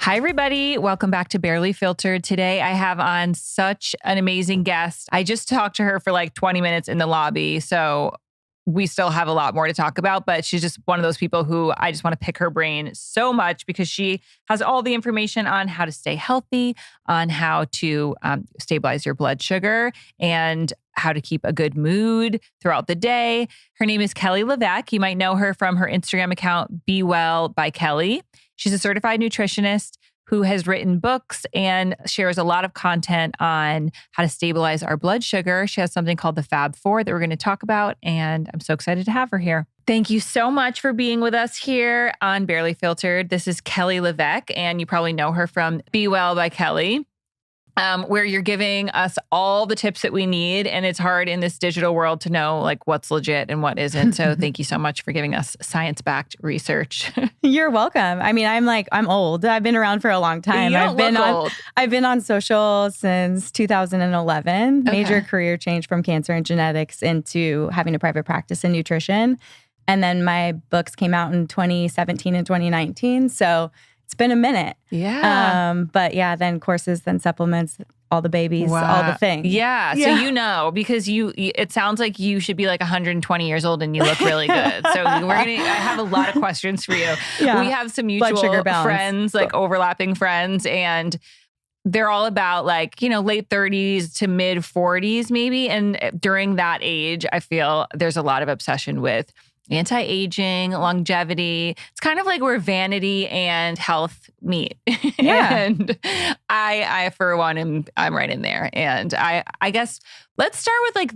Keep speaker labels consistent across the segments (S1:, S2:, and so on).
S1: Hi, everybody. Welcome back to Barely Filtered. Today, I have on such an amazing guest. I just talked to her for like 20 minutes in the lobby, so we still have a lot more to talk about, but she's just one of those people who I just want to pick her brain so much because she has all the information on how to stay healthy, on how to stabilize your blood sugar, and how to keep a good mood throughout the day. Her name is Kelly LeVeque. You might know her from her Instagram account, Be Well by Kelly. She's a certified nutritionist who has written books and shares a lot of content on how to stabilize our blood sugar. She has something called the Fab Four that we're going to talk about, and I'm so excited to have her here. Thank you so much for being with us here on Barely Filtered. This is Kelly LeVeque, and you probably know her from Be Well by Kelly, where you're giving us all the tips that we need. And it's hard in this digital world to know like what's legit and what isn't. So thank you so much for giving us science-backed research.
S2: You're welcome. I mean, I'm old. I've been around for a long time. I've been on social since 2011. Major career change from cancer and genetics into having a private practice in nutrition. And then my books came out in 2017 and 2019. So it's been a minute.
S1: Yeah.
S2: But yeah, then courses, then supplements, all the babies, all the things.
S1: Yeah. So you know, because it sounds like you should be like 120 years old and you look really good. So I have a lot of questions for you. Yeah. We have some mutual friends, like overlapping friends, and they're all about like, late 30s to mid 40s maybe. And during that age, I feel there's a lot of obsession with anti-aging, longevity. It's kind of like where vanity and health meet.
S2: Yeah.
S1: And I for one, I'm right in there. And I guess let's start with like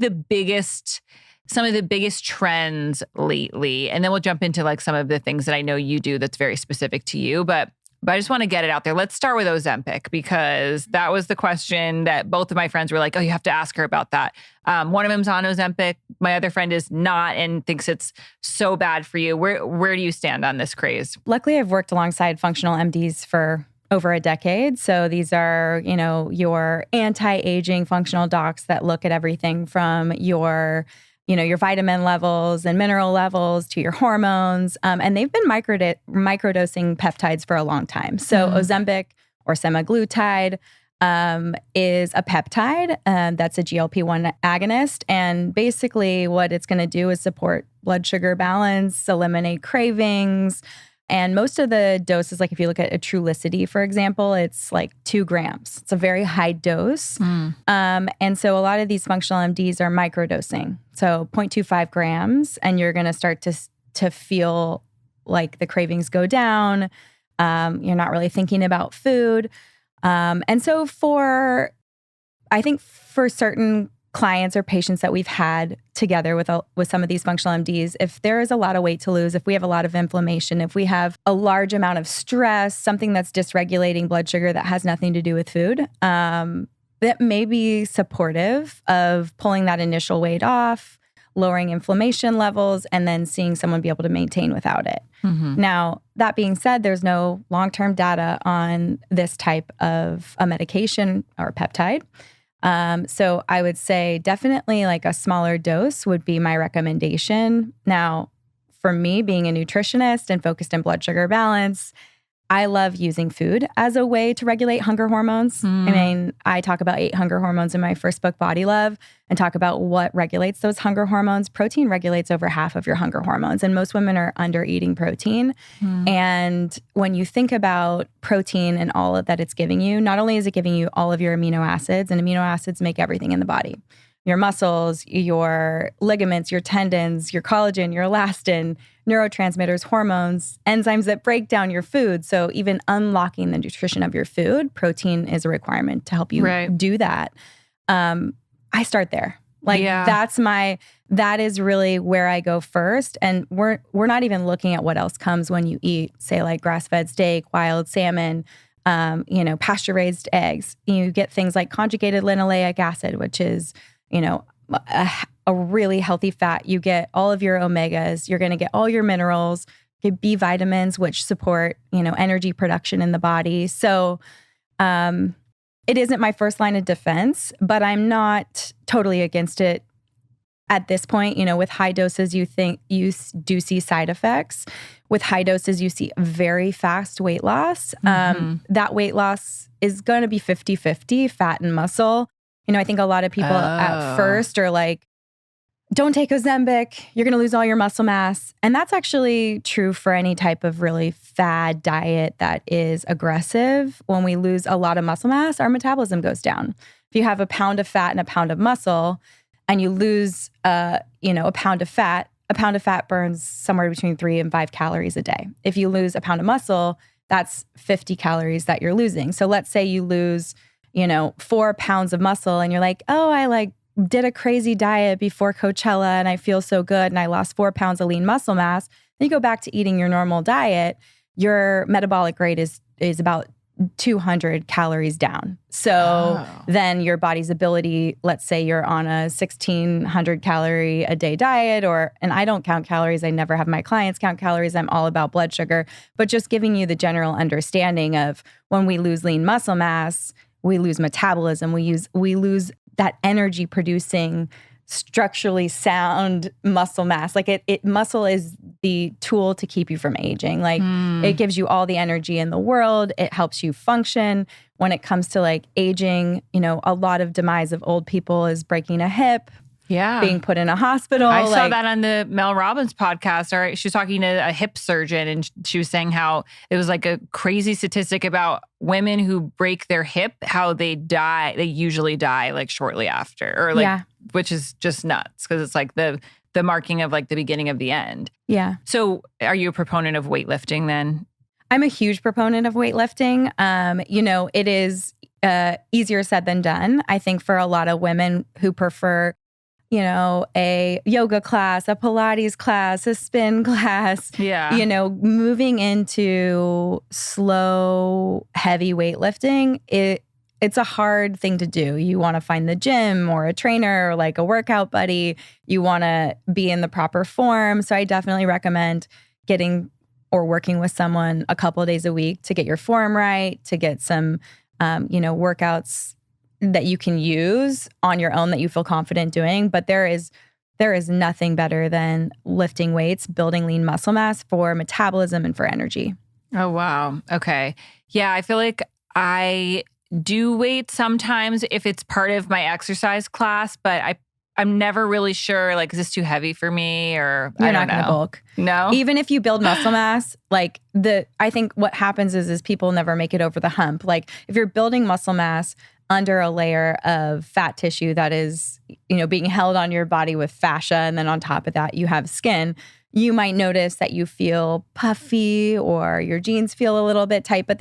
S1: some of the biggest trends lately. And then we'll jump into like some of the things that I know you do that's very specific to you. But I just want to get it out there. Let's start with Ozempic because that was the question that both of my friends were like, oh, you have to ask her about that. One of them's on Ozempic. My other friend is not and thinks it's so bad for you. Where do you stand on this craze?
S2: Luckily, I've worked alongside functional MDs for over a decade. So these are, your anti-aging functional docs that look at everything from your vitamin levels and mineral levels to your hormones. And they've been microdosing peptides for a long time. So Ozempic or semaglutide is a peptide that's a GLP-1 agonist. And basically what it's going to do is support blood sugar balance, eliminate cravings. And most of the doses, like if you look at a Trulicity, for example, it's like 2 grams. It's a very high dose. And so a lot of these functional MDs are microdosing. So 0.25 grams, and you're going to start to feel like the cravings go down. You're not really thinking about food. And so I think for certain clients or patients that we've had together with some of these functional MDs, if there is a lot of weight to lose, if we have a lot of inflammation, if we have a large amount of stress, something that's dysregulating blood sugar that has nothing to do with food, that may be supportive of pulling that initial weight off, lowering inflammation levels, and then seeing someone be able to maintain without it. Now, that being said, there's no long-term data on this type of a medication or peptide. So I would say definitely like a smaller dose would be my recommendation. Now, for me, being a nutritionist and focused in blood sugar balance, I love using food as a way to regulate hunger hormones. I mean, I talk about 8 hunger hormones in my first book, Body Love, and talk about what regulates those hunger hormones. Protein regulates over half of your hunger hormones, and most women are under eating protein. And when you think about protein and all of that it's giving you, not only is it giving you all of your amino acids, and amino acids make everything in the body. Your muscles, your ligaments, your tendons, your collagen, your elastin, neurotransmitters, hormones, enzymes that break down your food. So even unlocking the nutrition of your food, protein is a requirement to help you do that. I start there. That is really where I go first. And we're not even looking at what else comes when you eat, say like grass-fed steak, wild salmon, pasture-raised eggs. You get things like conjugated linoleic acid, which is a really healthy fat. You get all of your omegas. You're going to get all your minerals, get B vitamins, which support, energy production in the body. So it isn't my first line of defense, but I'm not totally against it at this point, with high doses, you do see side effects. With high doses, you see very fast weight loss. That weight loss is going to be 50-50, fat and muscle. I think a lot of people at first are like, don't take Ozempic, you're going to lose all your muscle mass. And that's actually true for any type of really fad diet that is aggressive. When we lose a lot of muscle mass, our metabolism goes down. If you have a pound of fat and a pound of muscle, and you lose, a pound of fat burns somewhere between 3 and 5 calories a day. If you lose a pound of muscle, that's 50 calories that you're losing. So let's say you lose, 4 pounds of muscle and you're like, oh, I did a crazy diet before Coachella and I feel so good and I lost 4 pounds of lean muscle mass. Then you go back to eating your normal diet, your metabolic rate is about 200 calories down. So then your body's ability, let's say you're on a 1,600 calorie a day diet, and I don't count calories. I never have my clients count calories. I'm all about blood sugar, but just giving you the general understanding of when we lose lean muscle mass, we lose metabolism. We lose that energy producing, structurally sound muscle mass. Muscle is the tool to keep you from aging. It gives you all the energy in the world. It helps you function. When it comes to aging, a lot of demise of old people is breaking a hip, being put in a hospital.
S1: I saw that on the Mel Robbins podcast. Or she was talking to a hip surgeon and she was saying how it was a crazy statistic about women who break their hip, how they die. They usually die shortly after, which is just nuts because it's the marking of the beginning of the end.
S2: Yeah.
S1: So are you a proponent of weightlifting then?
S2: I'm a huge proponent of weightlifting. It is easier said than done. I think for a lot of women who prefer a yoga class, a Pilates class, a spin class, moving into slow, heavy weightlifting, it's a hard thing to do. You want to find the gym or a trainer or a workout buddy. You want to be in the proper form. So I definitely recommend getting or working with someone a couple of days a week to get your form right, to get some, workouts that you can use on your own that you feel confident doing. But there is nothing better than lifting weights, building lean muscle mass for metabolism and for energy.
S1: Oh, wow. Okay. Yeah, I feel like I do weight sometimes if it's part of my exercise class, but I'm never really sure, is this too heavy for me or
S2: You're
S1: I don't
S2: not going to
S1: know.
S2: bulk.
S1: No?
S2: Even if you build muscle mass, I think what happens is people never make it over the hump. If you're building muscle mass under a layer of fat tissue that is, being held on your body with fascia, and then on top of that, you have skin, you might notice that you feel puffy or your jeans feel a little bit tight, but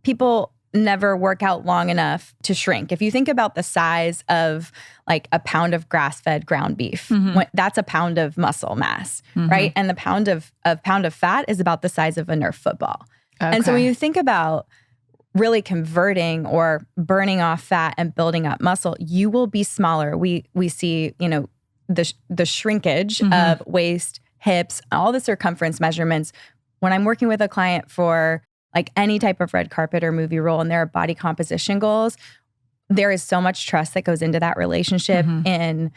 S2: people never work out long enough to shrink. If you think about the size of a pound of grass-fed ground beef, that's a pound of muscle mass, right? And the pound of fat is about the size of a Nerf football. Okay. And so when you think about really converting or burning off fat and building up muscle, you will be smaller. We see, the shrinkage of waist, hips, all the circumference measurements. When I'm working with a client for any type of red carpet or movie role and there are body composition goals, there is so much trust that goes into that relationship in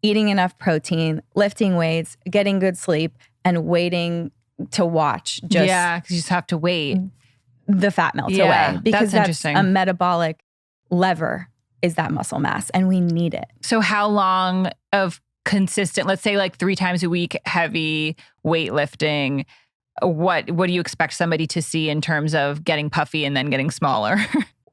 S2: eating enough protein, lifting weights, getting good sleep, and waiting to watch.
S1: Because you just have to wait.
S2: The fat melts away because that's
S1: interesting.
S2: A metabolic lever is that muscle mass and we need it.
S1: So how long of consistent, let's say 3 times a week, heavy weightlifting, what do you expect somebody to see in terms of getting puffy and then getting smaller?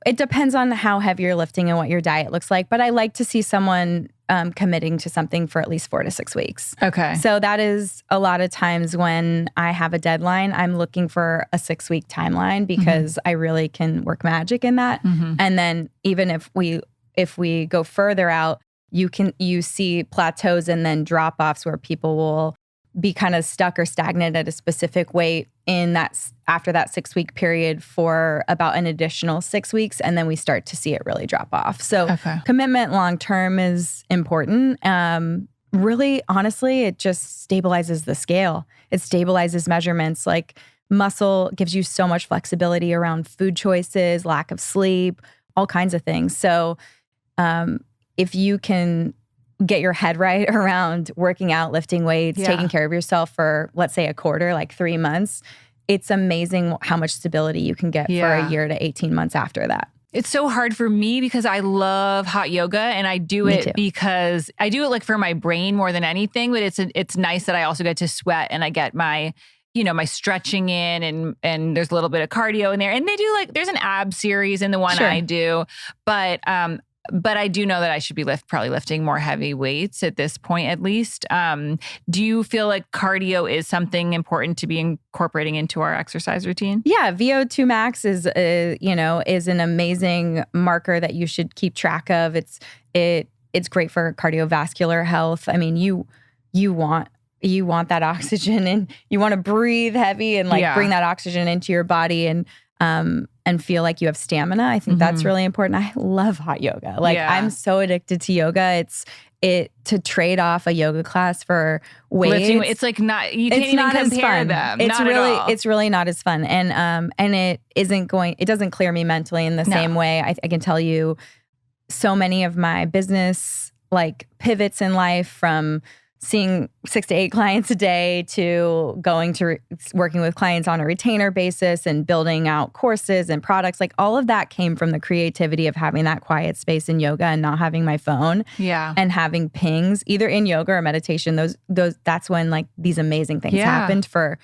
S2: It depends on how heavy you're lifting and what your diet looks like. But I like to see someone committing to something for at least 4 to 6 weeks.
S1: Okay.
S2: So that is a lot of times when I have a deadline, I'm looking for a 6-week timeline because I really can work magic in that. And then even if we go further out, you see plateaus and then drop-offs where people will be kind of stuck or stagnant at a specific weight after that 6-week period for about an additional 6 weeks. And then we start to see it really drop off. So commitment long-term is important. Really, honestly, it just stabilizes the scale. It stabilizes measurements. Muscle gives you so much flexibility around food choices, lack of sleep, all kinds of things. So if you can get your head right around working out, lifting weights, taking care of yourself for, let's say, a quarter, like 3 months, it's amazing how much stability you can get for a year to 18 months after that.
S1: It's so hard for me because I love hot yoga and I do it because I do it like for my brain more than anything, but it's nice that I also get to sweat and I get my, my stretching in and there's a little bit of cardio in there. And they do there's an ab series in the one I do, but I do know that I should be probably lifting more heavy weights at this point, at least. Do you feel like cardio is something important to be incorporating into our exercise routine?
S2: Yeah, VO2 max is an amazing marker that you should keep track of. It's great for cardiovascular health. I mean, you want that oxygen and you want to breathe heavy and bring that oxygen into your body and feel like you have stamina. I think that's really important. I love hot yoga. I'm so addicted to yoga. To trade off a yoga class for weights.
S1: It's like not, you can't even compare them.
S2: It's really not as fun. And it doesn't clear me mentally in the same way. I can tell you so many of my business pivots in life, from seeing 6 to 8 clients a day to going to working with clients on a retainer basis and building out courses and products. All of that came from the creativity of having that quiet space in yoga and not having my phone and having pings either in yoga or meditation. That's when these amazing things happened for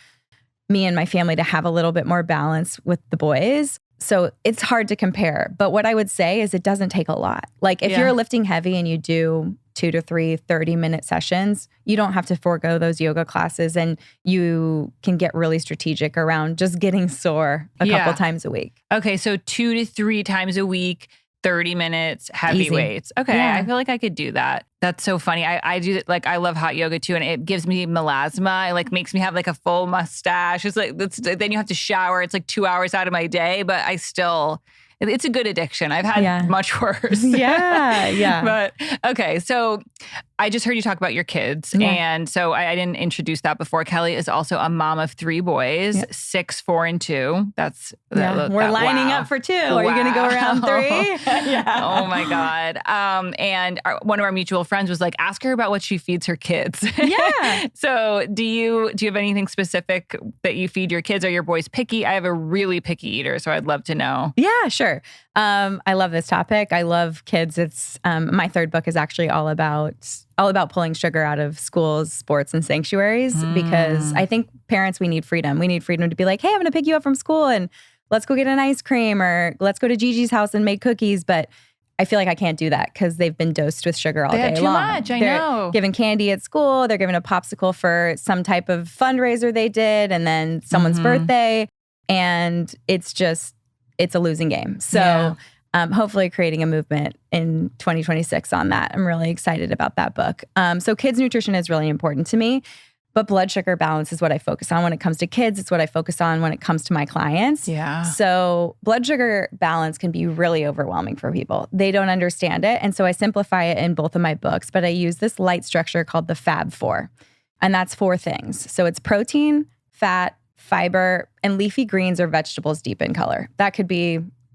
S2: me and my family to have a little bit more balance with the boys. So it's hard to compare. But what I would say is it doesn't take a lot. If you're lifting heavy and you do 2 to 3 30-minute sessions, you don't have to forego those yoga classes, and you can get really strategic around just getting sore a couple times a week.
S1: Okay, so 2 to 3 times a week, 30 minutes, heavy
S2: Easy.
S1: weights. Okay, I feel like I could do that. That's so funny. I do I love hot yoga too, and it gives me melasma. It makes me have a full mustache. It's then you have to shower. It's 2 hours out of my day, but I still. It's a good addiction. I've had much worse.
S2: Yeah.
S1: But okay, so I just heard you talk about your kids.
S2: Yeah.
S1: And so I didn't introduce that before. Kelly is also a mom of 3 boys, 6, 4, and 2. That's
S2: we're lining up for 2. Are you going to go around 3?
S1: Oh my God. And one of our mutual friends was ask her about what she feeds her kids.
S2: Yeah.
S1: So do you have anything specific that you feed your kids? Are your boys picky? I have a really picky eater, so I'd love to know.
S2: Yeah, sure. I love this topic. I love kids. It's my 3rd book is actually all about pulling sugar out of schools, sports, and sanctuaries, because I think parents, we need freedom. We need freedom to be like, hey, I'm going to pick you up from school and let's go get an ice cream, or let's go to Gigi's house and make cookies. But I feel like I can't do that because they've been dosed with sugar all day long.
S1: Too much, I know.
S2: They're given candy at school. They're given a popsicle for some type of fundraiser they did, and then someone's birthday. And it's a losing game. So hopefully creating a movement in 2026 on that. I'm really excited about that book. So kids nutrition is really important to me, but blood sugar balance is what I focus on when it comes to kids. It's what I focus on when it comes to my clients.
S1: Yeah.
S2: So blood sugar balance can be really overwhelming for people. They don't understand it. And so I simplify it in both of my books, but I use this light structure called the Fab Four. And that's 4 things. So it's protein, fat, fiber, and leafy greens or vegetables deep in color.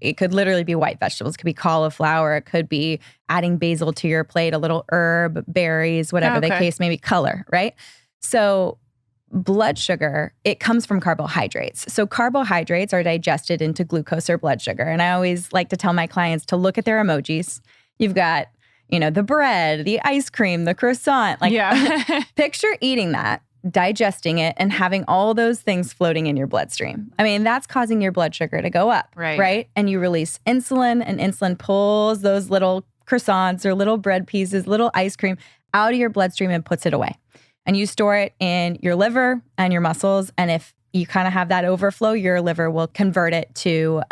S2: It could literally be white vegetables. It could be cauliflower. It could be adding basil to your plate, a little herb, berries, whatever the case may be, color, right? So blood sugar, it comes from carbohydrates. So carbohydrates are digested into glucose or blood sugar. And I always like to tell my clients to look at their emojis. You've got, the bread, the ice cream, the croissant. Picture eating that, digesting it, and having all those things floating in your bloodstream. I mean, that's causing your blood sugar to go up, right? And you release insulin, and insulin pulls those little croissants or little bread pieces, little ice cream out of your bloodstream and puts it away. And you store it in your liver and your muscles. And if you kind of have that overflow, your liver will convert it to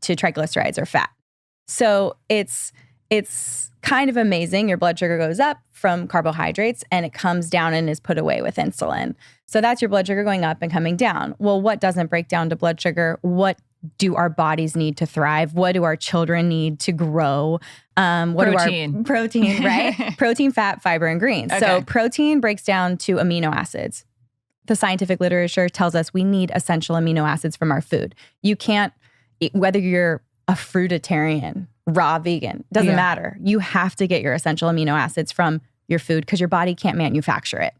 S2: triglycerides or fat. So it's kind of amazing. Your blood sugar goes up from carbohydrates and it comes down and is put away with insulin. So that's your blood sugar going up and coming down. Well, what doesn't break down to blood sugar? What do our bodies need to thrive? What do our children need to grow?
S1: Protein,
S2: right? Protein, fat, fiber, and greens. Okay. So protein breaks down to amino acids. The scientific literature tells us we need essential amino acids from our food. You can't, whether you're a fruitarian, raw vegan, doesn't matter. You have to get your essential amino acids from your food because your body can't manufacture it.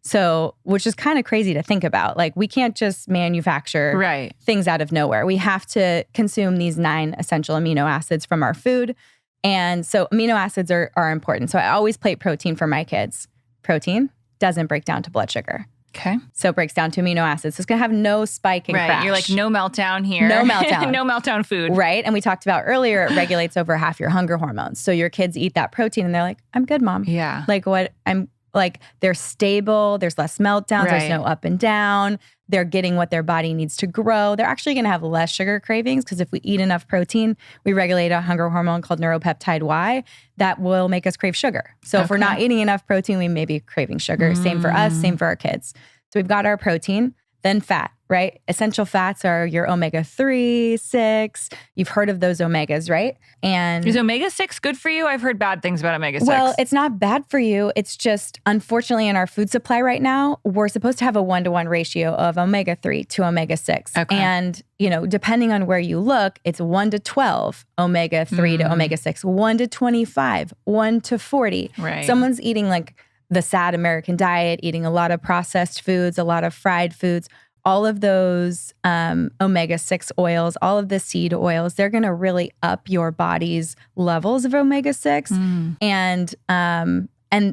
S2: So, which is kind of crazy to think about. Like, we can't just manufacture things out of nowhere. We have to consume these 9 essential amino acids from our food. And so amino acids are important. So I always plate protein for my kids. Protein doesn't break down to blood sugar.
S1: Okay.
S2: So it breaks down to amino acids. So it's going to have no spike and crash.
S1: You're like, no meltdown here.
S2: No meltdown.
S1: No meltdown food.
S2: Right. And we talked about earlier, it regulates over half your hunger hormones. So your kids eat that protein and they're like, I'm good, Mom.
S1: Yeah.
S2: Like what I'm like, they're stable. There's less meltdowns. There's no up and down. They're getting what their body needs to grow. They're actually going to have less sugar cravings because if we eat enough protein, we regulate a hunger hormone called neuropeptide Y that will make us crave sugar. So if we're not eating enough protein, we may be craving sugar. Same for us, same for our kids. So we've got our protein, then fat, right? Essential fats are your omega-3, 6. You've heard of those omegas, right? And
S1: is omega-6 good for you? I've heard bad things about omega-6.
S2: Well, it's not bad for you. It's just, unfortunately, in our food supply right now, we're supposed to have a 1-to-1 ratio of omega-3 to omega-6.
S1: Okay.
S2: And, you know, depending on where you look, it's 1-to-12 omega-3 to omega-6, 1-to-25, 1-to-40.
S1: Right.
S2: Someone's eating like the sad American diet, eating a lot of processed foods, a lot of fried foods, all of those omega-6 oils, all of the seed oils, they're going to really up your body's levels of omega-6. And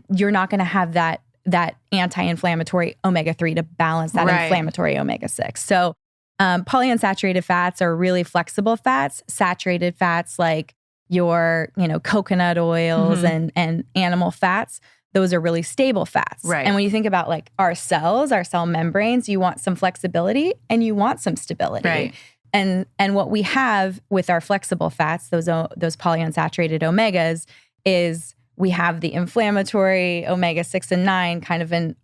S2: you're not going to have that anti-inflammatory omega-3 to balance that inflammatory omega-6. So polyunsaturated fats are really flexible fats. Saturated fats like your, coconut oils and animal fats, those are really stable fats.
S1: Right.
S2: And when you think about like our cells, our cell membranes, you want some flexibility and you want some stability.
S1: Right.
S2: And what we have with our flexible fats, those polyunsaturated omegas, is we have the inflammatory omega-6 and 9 kind of in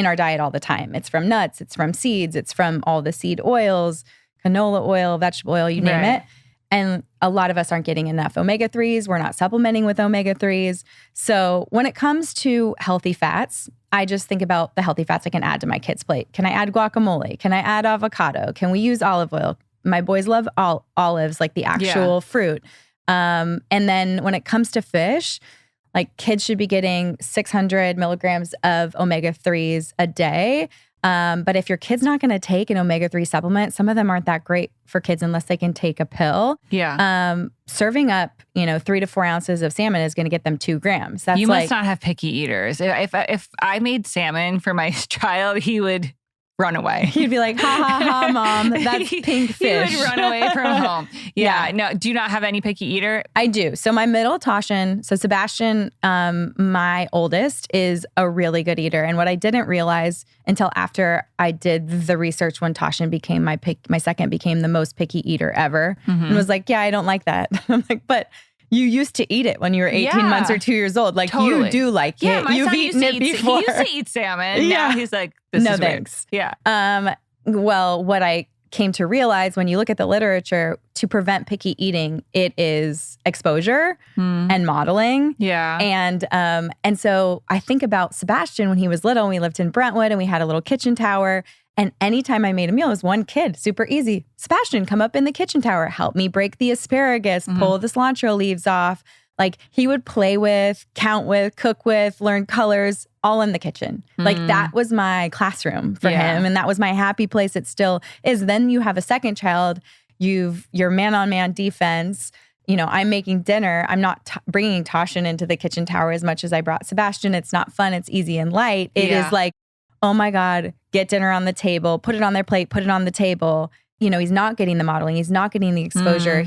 S2: our diet all the time. It's from nuts, it's from seeds, it's from all the seed oils, canola oil, vegetable oil, you name it. And a lot of us aren't getting enough omega-3s. We're not supplementing with omega-3s. So when it comes to healthy fats, I just think about the healthy fats I can add to my kids' plate. Can I add guacamole? Can I add avocado? Can we use olive oil? My boys love olives, like the actual fruit. And then when it comes to fish, like kids should be getting 600 milligrams of omega-3s a day. But if your kid's not going to take an omega-3 supplement, some of them aren't that great for kids unless they can take a pill.
S1: Yeah.
S2: Serving up, 3 to 4 ounces of salmon is going to get them 2 grams. That's
S1: you must not have picky eaters. If I made salmon for my child, he would run away.
S2: He'd be like, ha, ha, ha, Mom, that's pink fish.
S1: He would run away from home. Yeah. No, do you not have any picky eater?
S2: I do. So my middle, Toshin, so Sebastian, my oldest, is a really good eater. And what I didn't realize until after I did the research when Toshin became my second became the most picky eater ever, and was like, yeah, I don't like that. I'm like, but you used to eat it when you were 18 months or 2 years old. Like, you do like it.
S1: My
S2: You've
S1: son
S2: eaten it before.
S1: He used to eat salmon. Now he's like, this is
S2: thanks.
S1: Weird. Yeah.
S2: Well, what I came to realize when you look at the literature, to prevent picky eating, it is exposure and modeling.
S1: Yeah.
S2: And so I think about Sebastian when he was little, and we lived in Brentwood and we had a little kitchen tower. And anytime I made a meal, it was one kid, super easy. Sebastian, come up in the kitchen tower, help me break the asparagus, pull the cilantro leaves off. Like he would play with, count with, cook with, learn colors, all in the kitchen. Like that was my classroom for him. And that was my happy place. It still is. Then you have a second child, your man-on-man defense. I'm making dinner. I'm not bringing Toshin into the kitchen tower as much as I brought Sebastian. It's not fun. It's easy and light. It is like, oh my God, get dinner on the table, put it on their plate, put it on the table. He's not getting the modeling. He's not getting the exposure.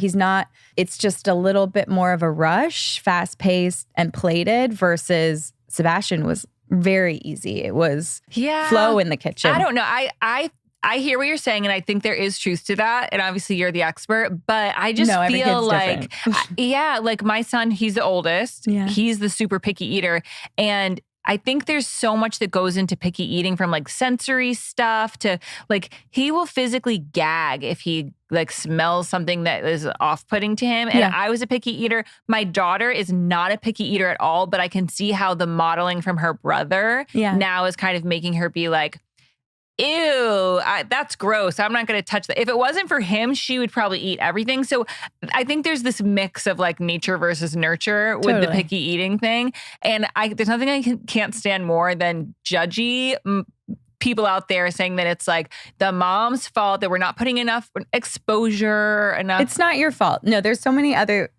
S2: It's just a little bit more of a rush, fast paced and plated versus Sebastian was very easy. It was flow in the kitchen.
S1: I don't know. I hear what you're saying, and I think there is truth to that. And obviously you're the expert, but I just feel like, like my son, he's the oldest. Yeah. He's the super picky eater. And I think there's so much that goes into picky eating, from like sensory stuff to like, he will physically gag if he like smells something that is off-putting to him. And I was a picky eater. My daughter is not a picky eater at all, but I can see how the modeling from her brother now is kind of making her be like, ew, that's gross. I'm not going to touch that. If it wasn't for him, she would probably eat everything. So I think there's this mix of like nature versus nurture with the picky eating thing. And there's nothing I can't stand more than judgy people out there saying that it's like the mom's fault that we're not putting enough exposure, enough.
S2: It's not your fault. No, there's so many other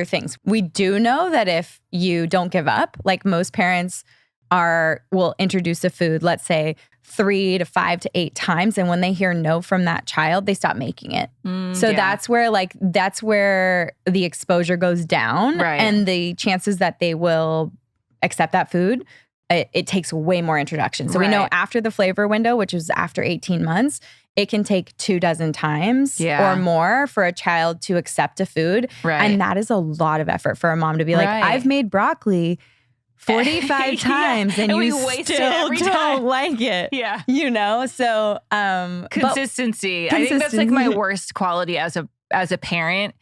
S2: things. We do know that if you don't give up, like most parents will introduce a food, let's say 3 to 5 to 8 times. And when they hear no from that child, they stop making it. That's where the exposure goes down.
S1: Right.
S2: And the chances that they will accept that food, it takes way more introduction. So we know after the flavor window, which is after 18 months, it can take 24 times or more for a child to accept a food.
S1: Right.
S2: And that is a lot of effort for a mom to be like, I've made broccoli 45 times and you still don't like it.
S1: Yeah.
S2: You know? So
S1: consistency. I think that's like my worst quality as a parent.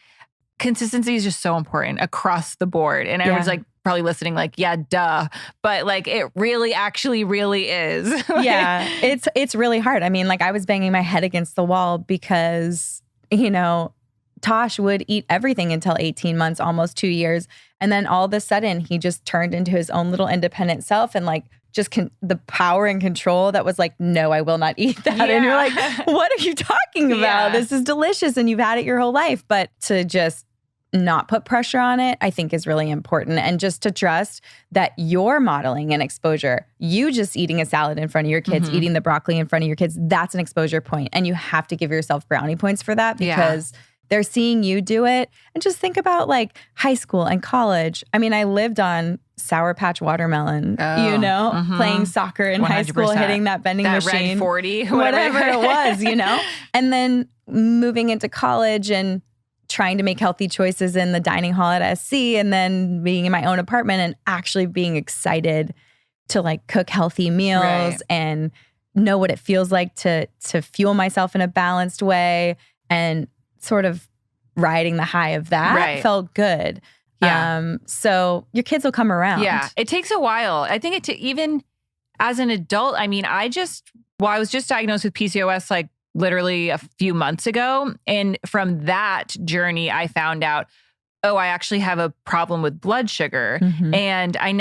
S1: Consistency is just so important across the board. And everyone's like probably listening like, yeah, duh. But like it really actually really is.
S2: Yeah. It's really hard. I mean, like I was banging my head against the wall because, you know, Tosh would eat everything until 18 months, almost 2 years. And then all of a sudden he just turned into his own little independent self and like just the power and control that was like, no, I will not eat that. Yeah. And you're like, what are you talking about? This is delicious and you've had it your whole life. But to just not put pressure on it, I think is really important. And just to trust that you're modeling an exposure. You just eating a salad in front of your kids, eating the broccoli in front of your kids, that's an exposure point. And you have to give yourself brownie points for that because they're seeing you do it. And just think about like high school and college. I mean, I lived on Sour Patch watermelon, playing soccer in 100%. High school, hitting that vending machine.
S1: Red 40,
S2: whatever it was, you know? And then moving into college and trying to make healthy choices in the dining hall at SC and then being in my own apartment and actually being excited to like cook healthy meals and know what it feels like to fuel myself in a balanced way and sort of riding the high of that felt good. Yeah. So your kids will come around.
S1: Yeah. It takes a while. I think even as an adult, I mean, I was just diagnosed with PCOS like literally a few months ago. And from that journey, I found out, I actually have a problem with blood sugar. And I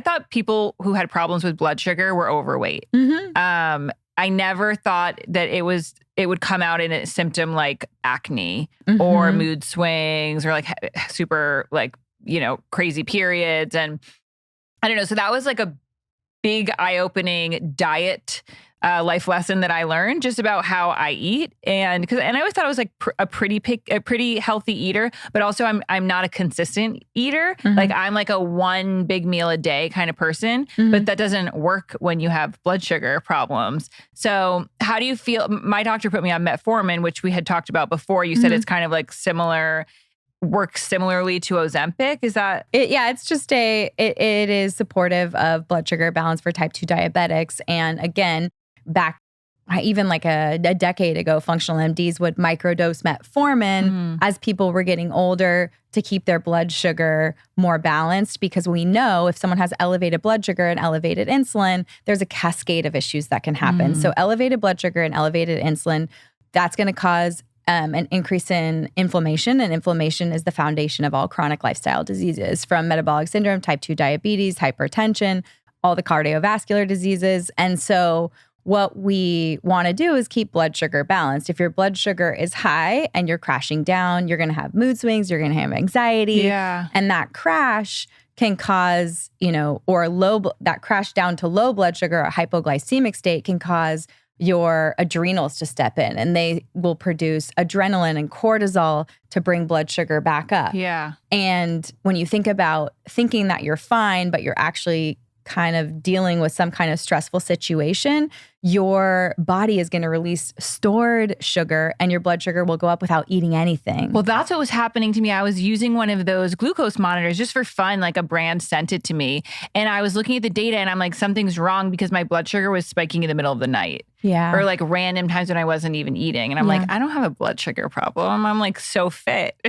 S1: thought people who had problems with blood sugar were overweight. I never thought that it would come out in a symptom like acne or mood swings or like super like, you know, crazy periods. And I don't know. So that was like a big eye-opening diet life lesson that I learned just about how I eat. And I always thought I was like a pretty healthy eater, but also I'm not a consistent eater. Like I'm like a one big meal a day kind of person, but that doesn't work when you have blood sugar problems. So how do you feel? My doctor put me on metformin, which we had talked about before. You said it's kind of like works similarly to Ozempic. Is that
S2: it? Yeah, it's just it is supportive of blood sugar balance for type 2 diabetics. And again, back even like a decade ago, functional MDs would microdose metformin as people were getting older to keep their blood sugar more balanced, because we know if someone has elevated blood sugar and elevated insulin, there's a cascade of issues that can happen. So elevated blood sugar and elevated insulin, that's going to cause an increase in inflammation, and inflammation is the foundation of all chronic lifestyle diseases, from metabolic syndrome, type 2 diabetes, hypertension, all the cardiovascular diseases. And so what we want to do is keep blood sugar balanced. If your blood sugar is high and you're crashing down, you're going to have mood swings, you're going to have anxiety.
S1: Yeah.
S2: And that crash can cause, that crash down to low blood sugar or hypoglycemic state can cause your adrenals to step in, and they will produce adrenaline and cortisol to bring blood sugar back up.
S1: Yeah.
S2: And when you think about thinking that you're fine, but you're actually kind of dealing with some kind of stressful situation, your body is going to release stored sugar and your blood sugar will go up without eating anything.
S1: Well, that's what was happening to me. I was using one of those glucose monitors just for fun, like a brand sent it to me. And I was looking at the data and I'm like, something's wrong, because my blood sugar was spiking in the middle of the night.
S2: Yeah.
S1: Or like random times when I wasn't even eating. And I'm like, I don't have a blood sugar problem. I'm like so fit.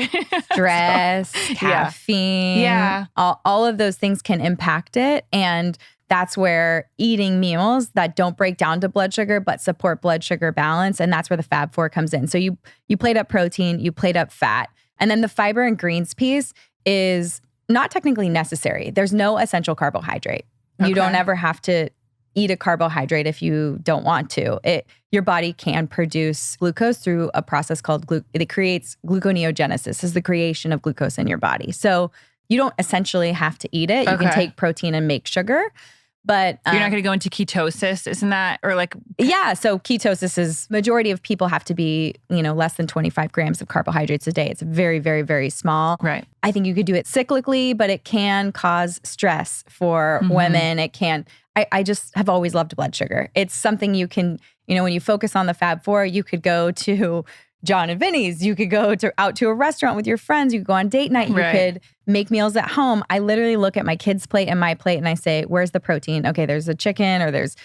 S2: Stress, caffeine.
S1: Yeah.
S2: All of those things can impact it. And that's where eating meals that don't break down to blood sugar but support blood sugar balance, and that's where the Fab Four comes in. So you plate up protein, you plate up fat, and then the fiber and greens piece is not technically necessary. There's no essential carbohydrate. You don't ever have to eat a carbohydrate if you don't want to. Your body can produce glucose through a process called it creates gluconeogenesis. This is the creation of glucose in your body. So you don't essentially have to eat it. You can take protein and make sugar. But
S1: you're not going to go into ketosis, isn't that? Or like,
S2: yeah. So ketosis is majority of people have to be, less than 25 grams of carbohydrates a day. It's very, very, very small.
S1: Right.
S2: I think you could do it cyclically, but it can cause stress for women. It can. I just have always loved blood sugar. It's something you can, when you focus on the Fab Four, you could go to John and Vinny's. You could go out to a restaurant with your friends. You could go on date night. You could make meals at home. I literally look at my kids' plate and my plate and I say, where's the protein? Okay, there's a chicken or there's,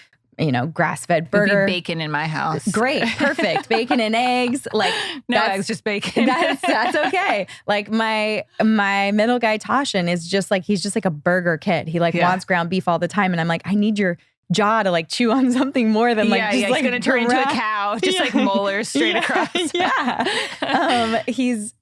S2: grass-fed burger.
S1: There'd be bacon in my house.
S2: Great. Perfect. Bacon and eggs. Like
S1: no eggs, just bacon.
S2: That's okay. Like my middle guy, Toshin, is just like, he's just like a burger kid. He wants ground beef all the time. And I'm like, I need your jaw to like chew on something more than like just like
S1: he's gonna turn into a cow, just like molars straight across.
S2: He's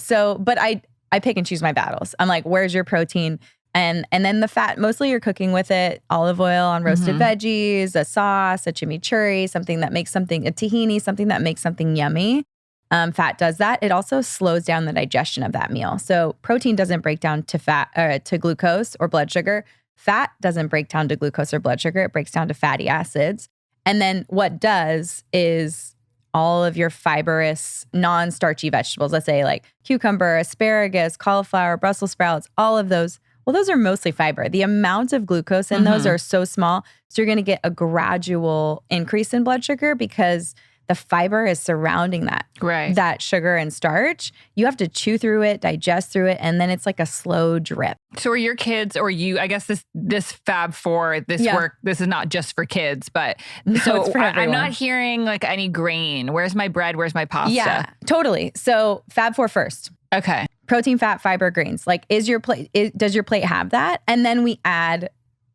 S2: so, but I pick and choose my battles. I'm like, where's your protein? And then the fat, mostly you're cooking with it, olive oil on roasted veggies, a sauce, a chimichurri, something that makes something, a tahini, something that makes something yummy. Fat does that. It also slows down the digestion of that meal. So protein doesn't break down to fat, to glucose or blood sugar. Fat doesn't break down to glucose or blood sugar. It breaks down to fatty acids. And then what does is all of your fibrous, non-starchy vegetables, let's say like cucumber, asparagus, cauliflower, Brussels sprouts, all of those. Well, those are mostly fiber. The amount of glucose in those are so small. So you're going to get a gradual increase in blood sugar because the fiber is surrounding that sugar and starch. You have to chew through it, digest through it, and then it's like a slow drip.
S1: So are your kids or you, I guess this Fab Four, this work, this is not just for kids, but so I'm not hearing like any grain. Where's my bread? Where's my pasta?
S2: Yeah, totally. So Fab Four first.
S1: Okay.
S2: Protein, fat, fiber, greens. Like does your plate have that? And then we add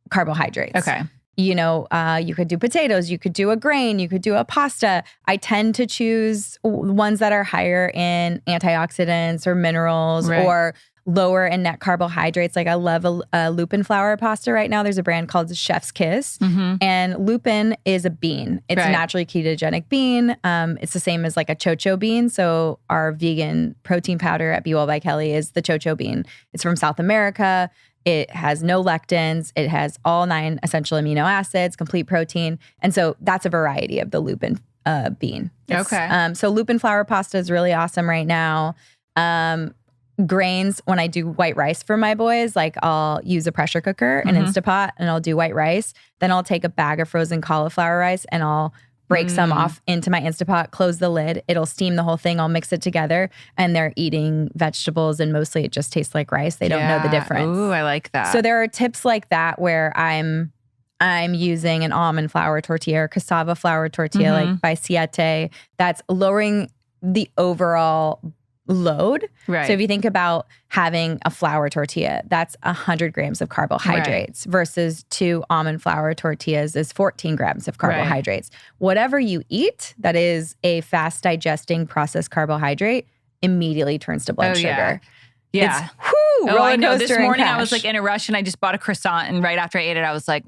S2: carbohydrates.
S1: Okay.
S2: You could do potatoes, you could do a grain, you could do a pasta. I tend to choose ones that are higher in antioxidants or minerals or lower in net carbohydrates. Like I love a lupin flour pasta right now. There's a brand called Chef's Kiss. And lupin is a bean. It's a naturally ketogenic bean. It's the same as like a chocho bean. So our vegan protein powder at Be Well by Kelly is the chocho bean. It's from South America. It has no lectins. It has all 9 essential amino acids, complete protein. And so that's a variety of the lupin bean. So lupin flour pasta is really awesome right now. Grains, when I do white rice for my boys, like I'll use a pressure cooker, an Instapot, and I'll do white rice. Then I'll take a bag of frozen cauliflower rice and I'll break some off into my Instapot, close the lid. It'll steam the whole thing. I'll mix it together. And they're eating vegetables and mostly it just tastes like rice. They don't know the difference.
S1: Ooh, I like that.
S2: So there are tips like that where I'm using an almond flour tortilla or cassava flour tortilla like by Siete. That's lowering the overall load. So if you think about having a flour tortilla, that's 100 grams of carbohydrates versus 2 almond flour tortillas is 14 grams of carbohydrates. Whatever you eat that is a fast digesting processed carbohydrate immediately turns to blood sugar.
S1: Yeah. I know. This morning I was like in a rush and I just bought a croissant and right after I ate it, I was like,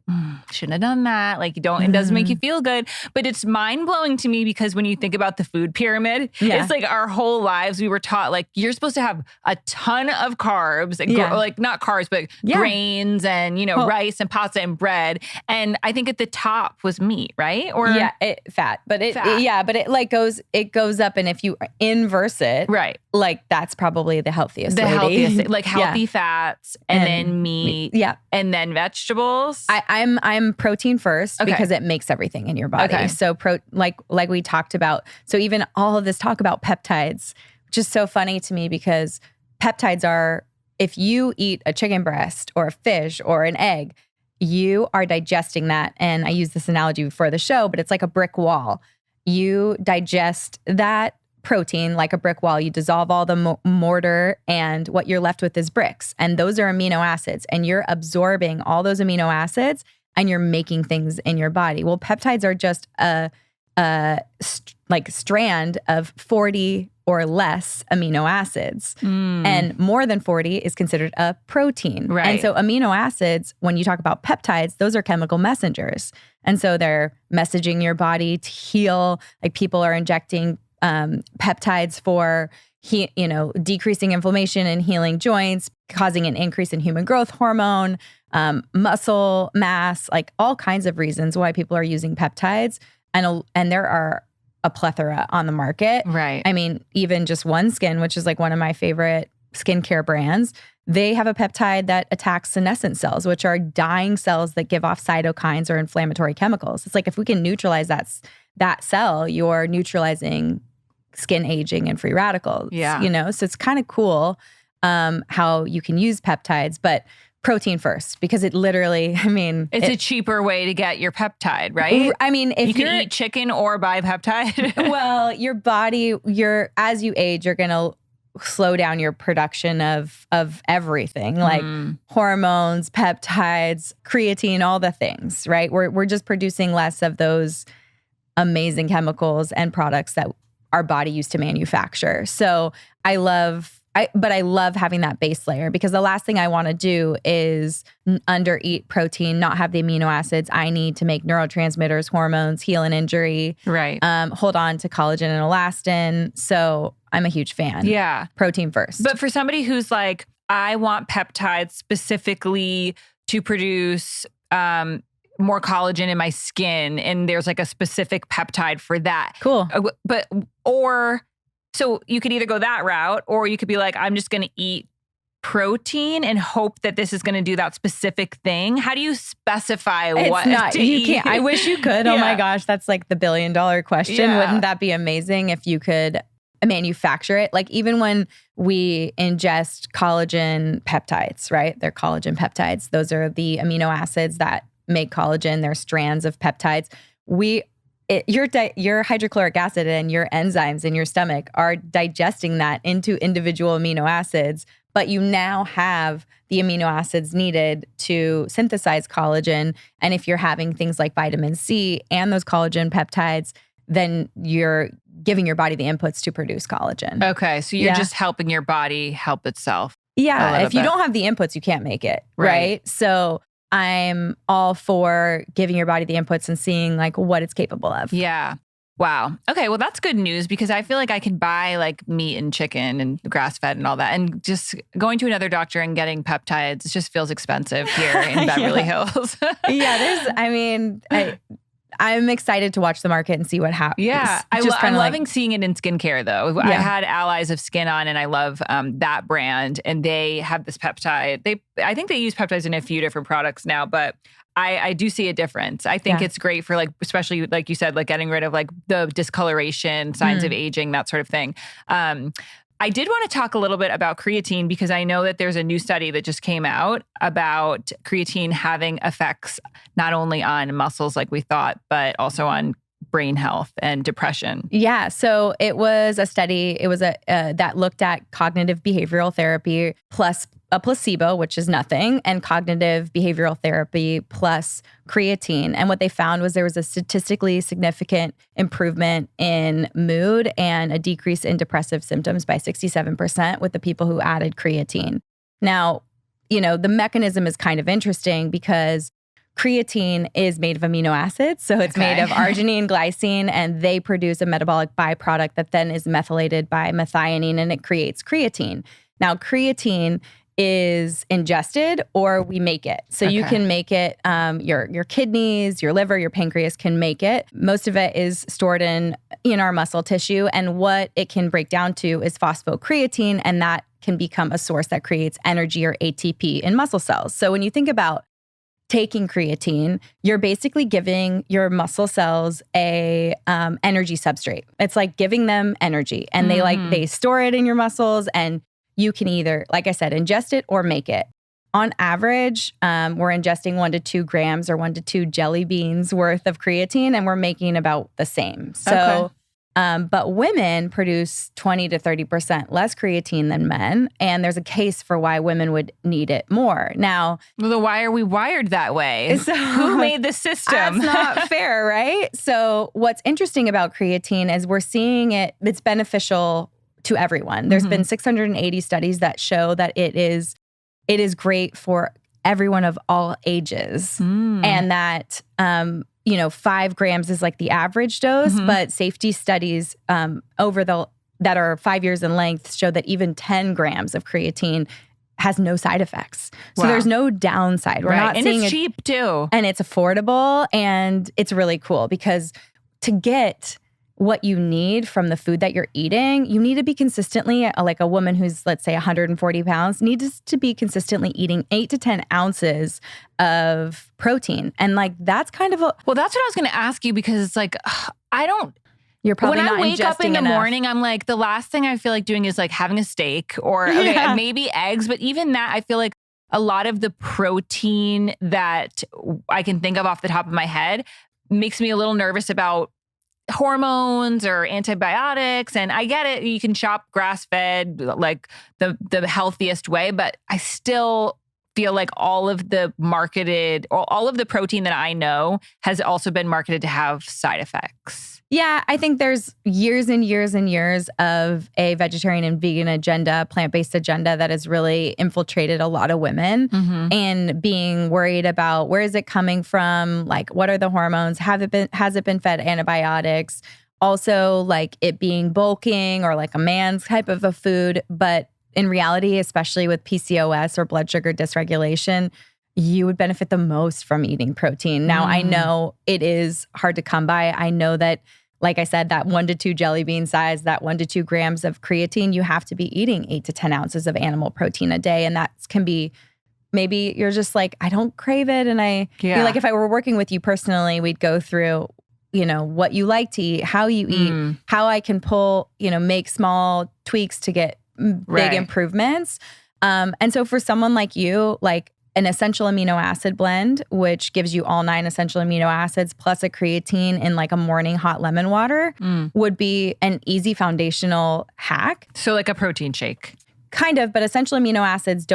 S1: shouldn't have done that. Like it doesn't make you feel good. But it's mind blowing to me because when you think about the food pyramid, it's like our whole lives we were taught like you're supposed to have a ton of carbs, and like not carbs, but grains and, rice and pasta and bread. And I think at the top was meat, right? Or
S2: fat. But it like goes up. And if you inverse it, like that's probably the healthiest
S1: like healthy fats and then meat and then vegetables.
S2: I'm protein first because it makes everything in your body. So like we talked about, so even all of this talk about peptides, which is so funny to me because peptides are, if you eat a chicken breast or a fish or an egg, you are digesting that. And I use this analogy before the show, but it's like a brick wall. You digest that protein like a brick wall. You dissolve all the mortar and what you're left with is bricks. And those are amino acids. And you're absorbing all those amino acids and you're making things in your body. Well, peptides are just a strand of 40 or less amino acids. And more than 40 is considered a protein.
S1: Right.
S2: And so amino acids, when you talk about peptides, those are chemical messengers. And so they're messaging your body to heal. Like people are injecting peptides for decreasing inflammation and healing joints, causing an increase in human growth hormone, muscle mass, like all kinds of reasons why people are using peptides. And there are a plethora on the market.
S1: Right.
S2: I mean, even just OneSkin, which is like one of my favorite skincare brands, they have a peptide that attacks senescent cells, which are dying cells that give off cytokines or inflammatory chemicals. It's like if we can neutralize that cell, you're neutralizing skin aging and free radicals.
S1: Yeah.
S2: So it's kind of cool how you can use peptides, but protein first, because it literally,
S1: it's a cheaper way to get your peptide, right?
S2: I mean, if
S1: you can eat chicken or buy peptide.
S2: Well, your body, as you age, you're going to slow down your production of everything, like hormones, peptides, creatine, all the things, right? We're just producing less of those amazing chemicals and products that our body used to manufacture. So I love having that base layer, because the last thing I want to do is undereat protein, not have the amino acids I need to make neurotransmitters, hormones, heal an injury,
S1: right?
S2: Hold on to collagen and elastin. So I'm a huge fan.
S1: Yeah.
S2: Protein first.
S1: But for somebody who's like, I want peptides specifically to produce more collagen in my skin, and there's like a specific peptide for that.
S2: Cool.
S1: So you could either go that route, or you could be like, I'm just going to eat protein and hope that this is going to do that specific thing. How do you specify what to eat?
S2: Can't. I wish you could.
S1: Yeah.
S2: Oh my gosh, that's like the $1 billion question.
S1: Yeah.
S2: Wouldn't that be amazing if you could manufacture it? Like even when we ingest collagen peptides, right? They're collagen peptides. Those are the amino acids that make collagen. They're strands of peptides. Your hydrochloric acid and your enzymes in your stomach are digesting that into individual amino acids, but you now have the amino acids needed to synthesize collagen. And if you're having things like vitamin C and those collagen peptides, then you're giving your body the inputs to produce collagen.
S1: Okay, so you're just helping your body help itself.
S2: Yeah, if you don't have the inputs, you can't make it, right? So I'm all for giving your body the inputs and seeing like what it's capable of.
S1: Yeah. Wow. Okay. Well, that's good news, because I feel like I can buy like meat and chicken and grass fed and all that. And just going to another doctor and getting peptides just feels expensive here in Beverly Hills.
S2: I'm excited to watch the market and see what happens.
S1: Yeah. I'm loving seeing it in skincare though. Yeah. I had Allies of Skin on, and I love that brand, and they have this peptide. I think they use peptides in a few different products now, but I do see a difference. I think it's great for like, especially like you said, like getting rid of like the discoloration, signs of aging, that sort of thing. I did want to talk a little bit about creatine, because I know that there's a new study that just came out about creatine having effects not only on muscles like we thought, but also on brain health and depression.
S2: Yeah. So it was a study, that looked at cognitive behavioral therapy plus a placebo, which is nothing, and cognitive behavioral therapy plus creatine. And what they found was there was a statistically significant improvement in mood and a decrease in depressive symptoms by 67% with the people who added creatine. Now, the mechanism is kind of interesting, because creatine is made of amino acids. So it's made of arginine, glycine, and they produce a metabolic byproduct that then is methylated by methionine, and it creates creatine. Now, creatine is ingested, or we make it. So you can make it, your kidneys, your liver, your pancreas can make it. Most of it is stored in our muscle tissue. And what it can break down to is phosphocreatine, and that can become a source that creates energy, or ATP, in muscle cells. So when you think about taking creatine, you're basically giving your muscle cells a energy substrate. It's like giving them energy, and they store it in your muscles, and you can either, like I said, ingest it or make it. On average, we're ingesting 1 to 2 grams or 1 to 2 jelly beans worth of creatine, and we're making about the same. So But women produce 20 to 30% less creatine than men. And there's a case for why women would need it more. Now,
S1: well, why are we wired that way?
S2: So,
S1: who made the system?
S2: That's not fair, right? So what's interesting about creatine is we're seeing it's beneficial to everyone. There's been 680 studies that show that it is great for everyone of all ages. And that 5 grams is like the average dose, but safety studies that are 5 years in length show that even 10 grams of creatine has no side effects. So there's no downside. We're not seeing
S1: it's cheap too.
S2: And it's affordable, and it's really cool because to get what you need from the food that you're eating, you need to be consistently, like a woman who's, let's say, 140 pounds, needs to be consistently eating 8 to 10 ounces of protein. And like, that's kind of
S1: well, that's what I was going to ask you, because it's like,
S2: you're probably
S1: when
S2: not
S1: I wake up in the
S2: enough.
S1: morning, I'm like, the last thing I feel like doing is like having a steak or maybe eggs. But even that, I feel like a lot of the protein that I can think of off the top of my head makes me a little nervous about hormones or antibiotics. And I get it. You can shop grass-fed, like the healthiest way, but I still feel like all of the protein that I know has also been marketed to have side effects.
S2: Yeah, I think there's years and years and years of a vegetarian and vegan agenda, plant-based agenda that has really infiltrated a lot of women and being worried about where is it coming from? Like, what are the hormones? Has it been fed antibiotics? Also, like it being bulking or like a man's type of a food. But in reality, especially with PCOS or blood sugar dysregulation, you would benefit the most from eating protein. Now, I know it is hard to come by. I know that, like I said, that 1 to 2 jelly bean size, that 1 to 2 grams of creatine, you have to be eating 8 to 10 ounces of animal protein a day. And that can be, maybe you're just like, I don't crave it. And like if I were working with you personally, we'd go through, what you like to eat, how you eat, how I can make small tweaks to get big improvements. And so for someone like you, like an essential amino acid blend, which gives you all 9 essential amino acids plus a creatine in like a morning hot lemon water would be an easy foundational hack.
S1: So like a protein shake.
S2: Kind of, but essential amino acids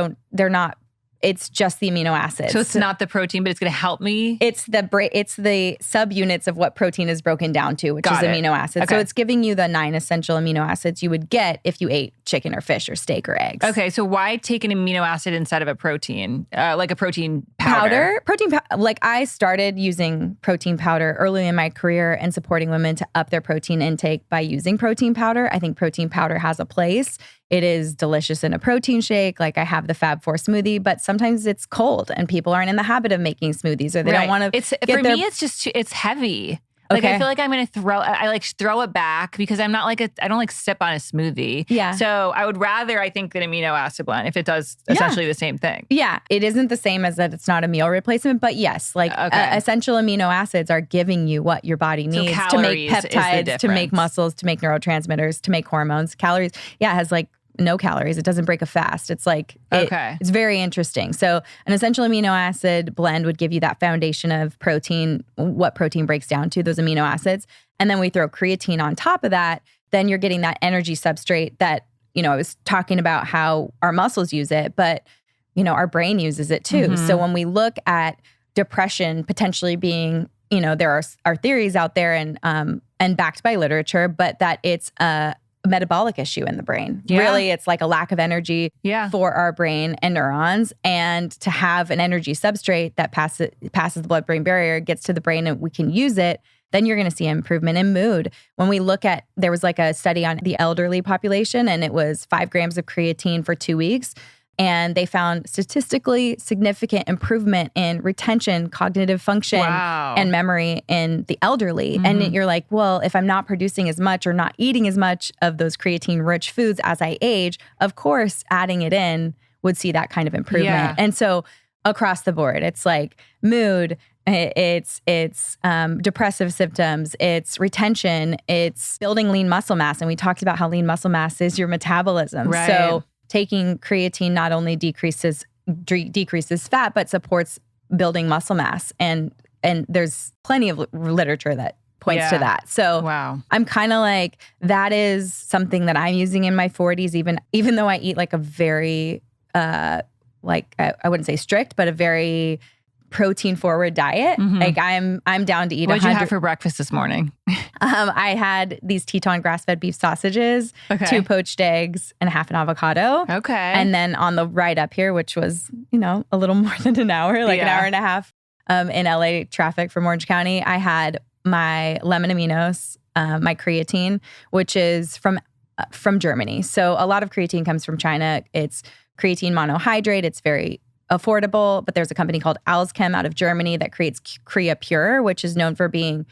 S2: it's just the amino acids.
S1: So it's not the protein, but it's going to help me?
S2: It's the subunits of what protein is broken down to, which is amino acids.
S1: Okay.
S2: So it's giving you the 9 essential amino acids you would get if you ate chicken or fish or steak or eggs.
S1: Okay, so why take an amino acid instead of a protein, like a protein powder?
S2: Like I started using protein powder early in my career and supporting women to up their protein intake by using protein powder. I think protein powder has a place. It is delicious in a protein shake. Like I have the Fab Four smoothie, but sometimes it's cold and people aren't in the habit of making smoothies or they don't want to.
S1: Me, it's just it's heavy. Like I feel like I'm going to throw it back because I'm not I don't like sip on a smoothie.
S2: Yeah.
S1: So I would rather, I think, than amino acid blend if it does essentially the same thing.
S2: Yeah. It isn't the same as that it's not a meal replacement, but yes, like essential amino acids are giving you what your body needs to make peptides, to make muscles, to make neurotransmitters, to make hormones. Calories. Yeah. It has like no calories. It doesn't break a fast. It's like, it's very interesting. So an essential amino acid blend would give you that foundation of protein, what protein breaks down to, those amino acids. And then we throw creatine on top of that. Then you're getting that energy substrate that, I was talking about how our muscles use it, but, our brain uses it too. So when we look at depression potentially being, there are theories out there and backed by literature, but that it's a metabolic issue in the brain.
S1: Yeah.
S2: Really, it's like a lack of energy for our brain and neurons. And to have an energy substrate that passes the blood-brain barrier, gets to the brain, and we can use it, then you're going to see improvement in mood. When we look at, there was like a study on the elderly population, and it was 5 grams of creatine for 2 weeks. And they found statistically significant improvement in retention, cognitive function, and memory in the elderly. And you're like, well, if I'm not producing as much or not eating as much of those creatine-rich foods as I age, of course, adding it in would see that kind of improvement. Yeah. And so across the board, it's like mood, it's depressive symptoms, it's retention, it's building lean muscle mass. And we talked about how lean muscle mass is your metabolism.
S1: Right.
S2: So taking creatine not only decreases fat, but supports building muscle mass. And there's plenty of literature that points to that. So
S1: wow.
S2: I'm kind of like, that is something that I'm using in my 40s, even though I eat like a very, like I wouldn't say strict, but a very protein forward diet. Like I'm down to eat.
S1: What'd you have for breakfast this morning?
S2: I had these Teton grass-fed beef sausages, 2 poached eggs, and half an avocado.
S1: Okay.
S2: And then on the ride up here, which was, a little more than an hour, like an hour and a half in LA traffic from Orange County, I had my lemon aminos, my creatine, which is from Germany. So a lot of creatine comes from China. It's creatine monohydrate. It's very affordable, but there's a company called Alzchem out of Germany that creates Crea Pure, which is known for being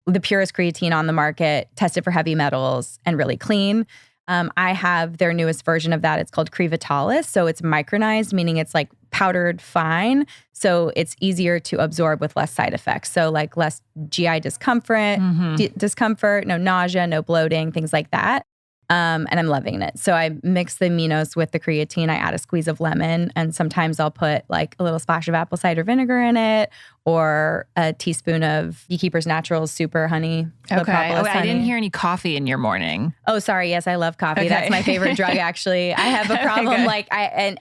S2: the purest creatine on the market, tested for heavy metals, and really clean. I have their newest version of that. It's called Crevitalis. So it's micronized, meaning it's like powdered fine. So it's easier to absorb with less side effects. So like less GI discomfort, no nausea, no bloating, things like that. And I'm loving it. So I mix the aminos with the creatine. I add a squeeze of lemon, and sometimes I'll put like a little splash of apple cider vinegar in it, or a teaspoon of Beekeeper's Naturals super honey.
S1: Okay.
S2: Honey.
S1: I didn't hear any coffee in your morning.
S2: Oh, sorry. Yes, I love coffee.
S1: Okay.
S2: That's my favorite drug, actually. I have a problem.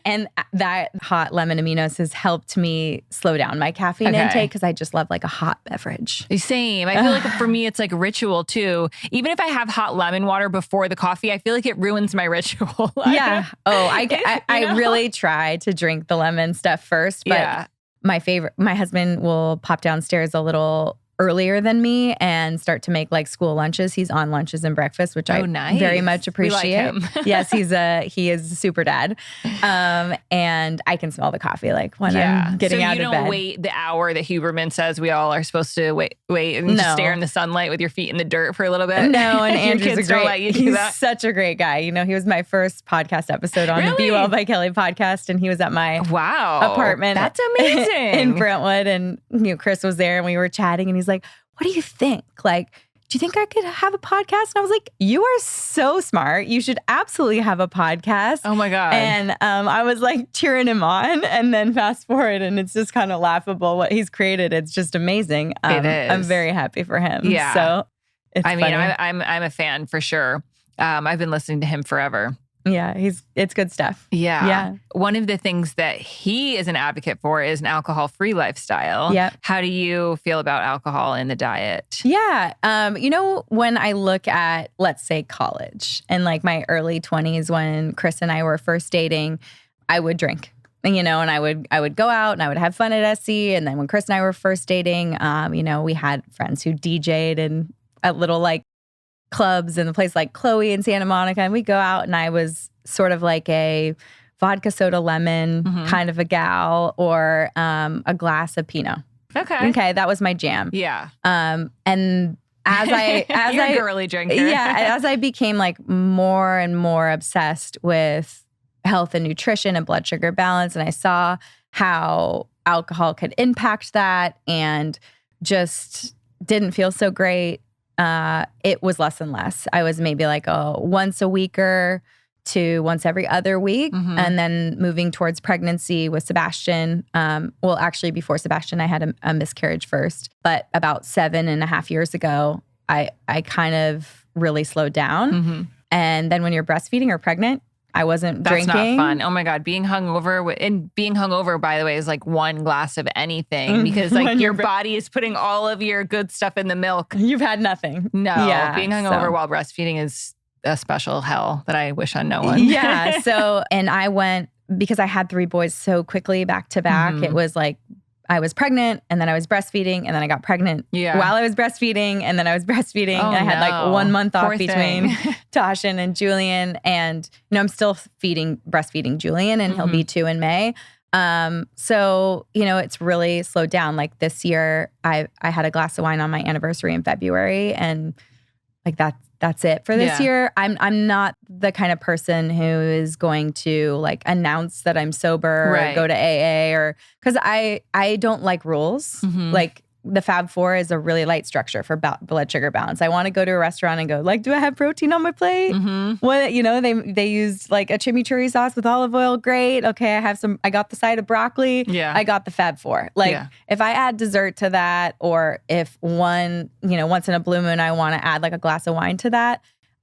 S2: And that hot lemon aminos has helped me slow down my caffeine intake, because I just love like a hot beverage.
S1: Same. I feel like for me, it's like a ritual too. Even if I have hot lemon water before the coffee, I feel like it ruins my ritual.
S2: Yeah. Oh, I really try to drink the lemon stuff first, but my husband will pop downstairs a little earlier than me and start to make like school lunches. He's on lunches and breakfast, which I very much appreciate.
S1: We like him.
S2: Yes, he is a super dad. And I can smell the coffee like when I'm getting out of bed.
S1: So you don't wait the hour that Huberman says we all are supposed to wait and just stare in the sunlight with your feet in the dirt for a little bit?
S2: No, and Andrew's
S1: he's
S2: such a great guy. He was my first podcast episode on the Be Well by Kelly podcast, and he was at my apartment.
S1: That's amazing.
S2: In Brentwood, and Chris was there, and we were chatting, and he's like, what do you think? Like, do you think I could have a podcast? And I was like, you are so smart. You should absolutely have a podcast.
S1: Oh my God.
S2: And I was like cheering him on, and then fast forward, and it's just kind of laughable what he's created. It's just amazing.
S1: It is.
S2: I'm very happy for him.
S1: Yeah.
S2: So it's
S1: funny.
S2: I'm
S1: a fan for sure. I've been listening to him forever.
S2: Yeah, it's good stuff.
S1: Yeah. One of the things that he is an advocate for is an alcohol-free lifestyle.
S2: Yeah.
S1: How do you feel about alcohol in the diet?
S2: Yeah. When I look at, let's say, college and like my early 20s, when Chris and I were first dating, I would drink. And I would go out and I would have fun at SC. And then when Chris and I were first dating, we had friends who DJ'd and at little like clubs in a place like Chloe in Santa Monica, and we go out, and I was sort of like a vodka soda lemon kind of a gal, or a glass of Pinot. Okay, that was my jam.
S1: Yeah.
S2: And as I
S1: You're a girly drinker.
S2: Yeah, as I became like more and more obsessed with health and nutrition and blood sugar balance, and I saw how alcohol could impact that, and just didn't feel so great. It was less and less. I was maybe like once a weeker to once every other week. And then moving towards pregnancy with Sebastian. Actually before Sebastian, I had a miscarriage first, but about 7.5 years ago, I kind of really slowed down. And then when you're breastfeeding or pregnant, I wasn't drinking.
S1: That's not fun. Oh my God. Being hungover, by the way, is like one glass of anything, because like your body is putting all of your good stuff in the milk.
S2: You've had nothing.
S1: No. Yeah, being hungover while breastfeeding is a special hell that I wish on no one.
S2: Yeah. So, and I went, because I had 3 boys so quickly back to back, it was like, I was pregnant, and then I was breastfeeding, and then I got pregnant while I was breastfeeding, and then I was breastfeeding. I had like 1 month off between Tashin and Julian, and I'm still breastfeeding Julian, and he'll be 2 in May. So it's really slowed down. Like this year, I had a glass of wine on my anniversary in February, and like that's it for this year. I'm not the kind of person who is going to like announce that I'm sober or go to AA, or because I don't like rules. Like the Fab Four is a really light structure for blood sugar balance. I want to go to a restaurant and go like, do I have protein on my plate? What, they used like a chimichurri sauce with olive oil. Great. Okay. I got the side of broccoli.
S1: Yeah.
S2: I got the Fab Four. Like if I add dessert to that, or if once in a blue moon, I want to add like a glass of wine to that,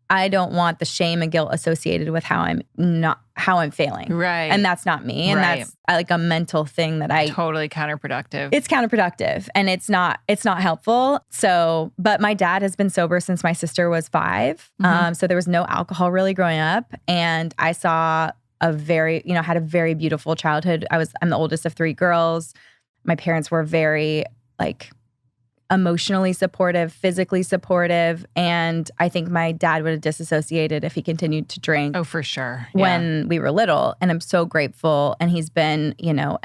S2: I don't want the shame and guilt associated with how I'm failing.
S1: Right.
S2: And that's not me. And that's like a mental thing that
S1: totally counterproductive.
S2: It's counterproductive and it's not helpful. So, but my dad has been sober since my sister was 5. So there was no alcohol really growing up. And I saw had a very beautiful childhood. I'm the oldest of 3 girls. My parents were very like emotionally supportive, physically supportive. And I think my dad would have disassociated if he continued to drink.
S1: Oh, for sure.
S2: When we were little. And I'm so grateful. And he's been,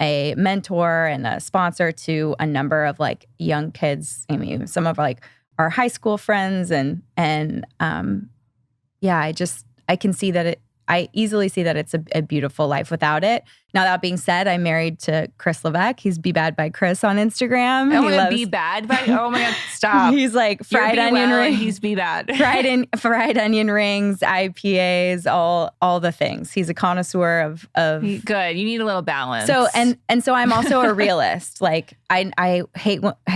S2: a mentor and a sponsor to a number of like young kids. I mean, some of like our high school friends I can see that I easily see that it's a beautiful life without it. Now, that being said, I'm married to Chris LeVeque. He's Be Bad by Chris on Instagram.
S1: Oh, he loves Be Bad by, oh my God, stop.
S2: He's like fried onion rings.
S1: He's Be Bad.
S2: fried onion rings, IPAs, all the things. He's a connoisseur of
S1: Good. You need a little balance.
S2: So and so I'm also a realist. Like I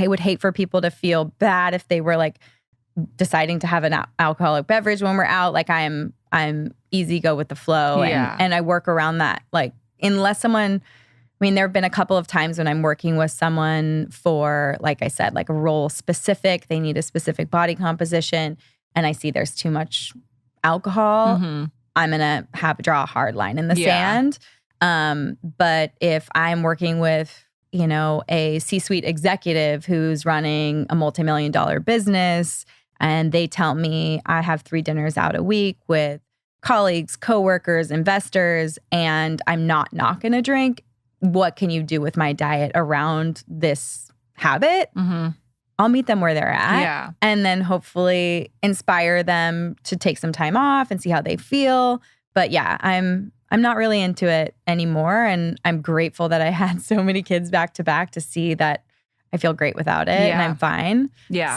S2: would hate for people to feel bad if they were like deciding to have an alcoholic beverage when we're out. Like I'm easy, go with the flow. And I work around that. Like unless someone, there have been a couple of times when I'm working with someone for, like I said, like a role specific, they need a specific body composition. And I see there's too much alcohol. I'm going to draw a hard line in the sand. But if I'm working with, a C-suite executive who's running a multi-million-dollar business, and they tell me I have 3 dinners out a week with colleagues, coworkers, investors, and I'm not going to drink. What can you do with my diet around this habit? I'll meet them where they're at, and then hopefully inspire them to take some time off and see how they feel. But I'm not really into it anymore, and I'm grateful that I had so many kids back to back to see that I feel great without it, and I'm fine.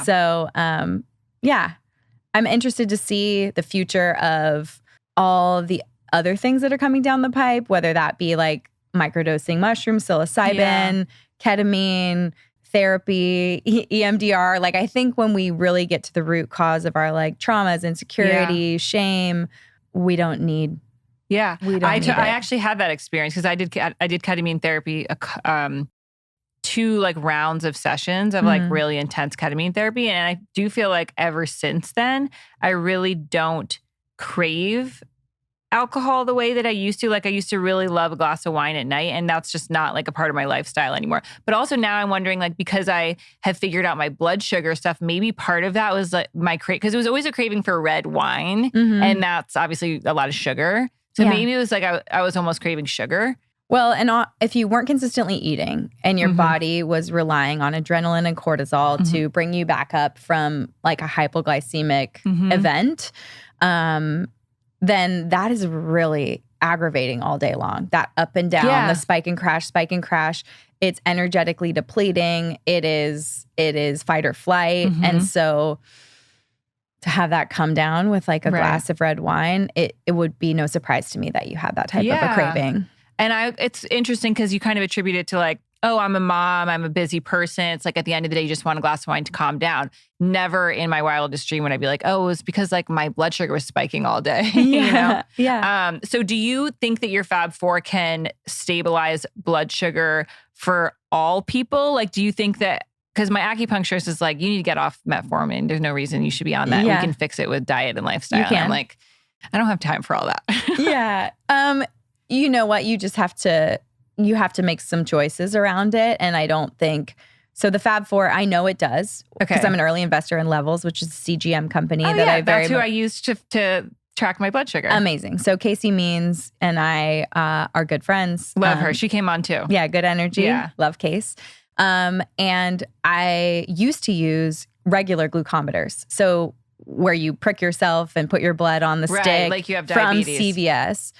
S2: So, I'm interested to see the future of all the other things that are coming down the pipe, whether that be like microdosing mushrooms, psilocybin, ketamine, therapy, EMDR. Like I think when we really get to the root cause of our like traumas, insecurity, shame, we don't need.
S1: Yeah,
S2: we don't need it.
S1: I actually had that experience because I did ketamine therapy, 2 like rounds of sessions of like really intense ketamine therapy, and I do feel like ever since then, I really don't crave alcohol the way that I used to. Like I used to really love a glass of wine at night, and that's just not like a part of my lifestyle anymore. But also now I'm wondering, like, because I have figured out my blood sugar stuff, maybe part of that was like because it was always a craving for red wine, and that's obviously a lot of sugar. So maybe it was like I was almost craving sugar.
S2: Well, and if you weren't consistently eating and your body was relying on adrenaline and cortisol to bring you back up from like a hypoglycemic event, then that is really aggravating all day long. That up and down, the spike and crash. It's energetically depleting. It is fight or flight. And so to have that come down with like a glass of red wine, it would be no surprise to me that you had that type of a craving.
S1: And it's interesting because you kind of attribute it to like, oh, I'm a mom, I'm a busy person. It's like at the end of the day, you just want a glass of wine to calm down. Never in my wildest dream would I be like, oh, it was because like my blood sugar was spiking all day. So do you think that your Fab Four can stabilize blood sugar for all people? Like, do you think that, because my acupuncturist is like, you need to get off metformin. There's no reason you should be on that. We can fix it with diet and lifestyle. And I'm like, I don't have time for all that.
S2: You know what? You just have to make some choices around it. And I don't think, so the Fab Four, I know it does. Because I'm an early investor in Levels, which is a CGM company
S1: that's who I use to track my blood sugar.
S2: Amazing. So Casey Means and I are good friends.
S1: Love her. She came on too.
S2: Yeah, good energy.
S1: Yeah.
S2: Love Case. And I used to use regular glucometers. So where you prick yourself and put your blood on the stick
S1: like you have
S2: from
S1: diabetes.
S2: CVS.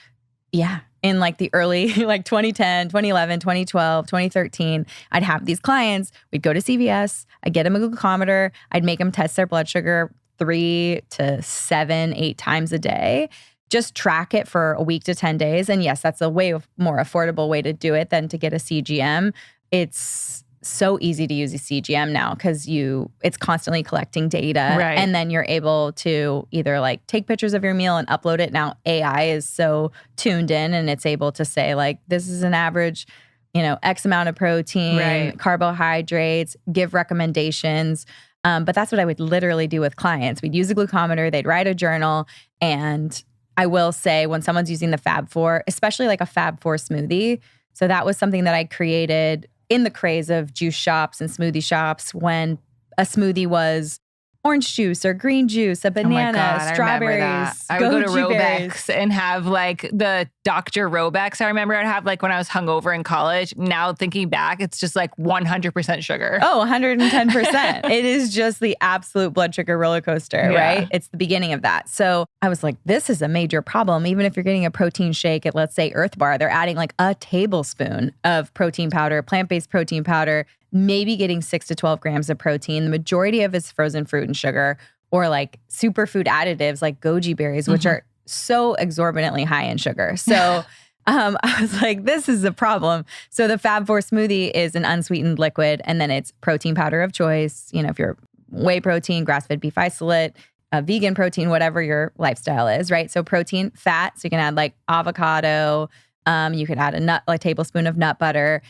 S2: Yeah. in like the early, like 2010, 2011, 2012, 2013, I'd have these clients, we'd go to CVS, I'd get them a glucometer, I'd make them test their blood sugar 3 to 7, 8 times a day. Just track it for a week to 10 days. And yes, that's a way more affordable way to do it than to get a CGM. It's so easy to use a CGM now because it's constantly collecting data.
S1: Right.
S2: And then you're able to either like take pictures of your meal and upload it. Now AI is so tuned in and it's able to say like, this is an average, X amount of protein,
S1: right.
S2: carbohydrates, give recommendations. But that's what I would literally do with clients. We'd use a glucometer, they'd write a journal. And I will say when someone's using the Fab Four, especially like a Fab Four smoothie, so that was something that I created in the craze of juice shops and smoothie shops when a smoothie was orange juice or green juice, a banana, strawberries,
S1: I would go to
S2: goji berries.
S1: Robex and have like the Dr. Robex. I remember I'd have like when I was hungover in college. Now thinking back, it's just like 100% sugar.
S2: Oh, 110%. It is just the absolute blood sugar roller coaster, right? It's the beginning of that. So I was like, this is a major problem. Even if you're getting a protein shake at, let's say, Earth Bar, they're adding like a tablespoon of protein powder, plant-based protein powder, maybe getting 6 to 12 grams of protein. The majority of it's frozen fruit and sugar or like superfood additives like goji berries, which are so exorbitantly high in sugar. So I was like, this is a problem. So the Fab Four smoothie is an unsweetened liquid, and then it's protein powder of choice. If you're whey protein, grass-fed beef isolate, vegan protein, whatever your lifestyle is, right? So protein, fat. So you can add like avocado. You could add a tablespoon of nut butter,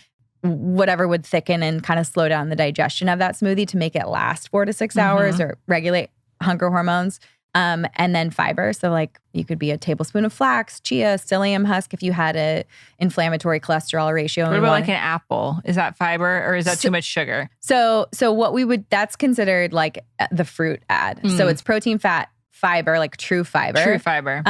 S2: whatever would thicken and kind of slow down the digestion of that smoothie to make it last 4 to 6 hours or regulate hunger hormones. And then fiber. So like you could be a tablespoon of flax, chia, psyllium husk if you had a inflammatory cholesterol ratio.
S1: What about like an apple? Is that fiber or is that too much sugar?
S2: So that's considered like the fruit add. So it's protein, fat, fiber, like true fiber.
S1: True fiber.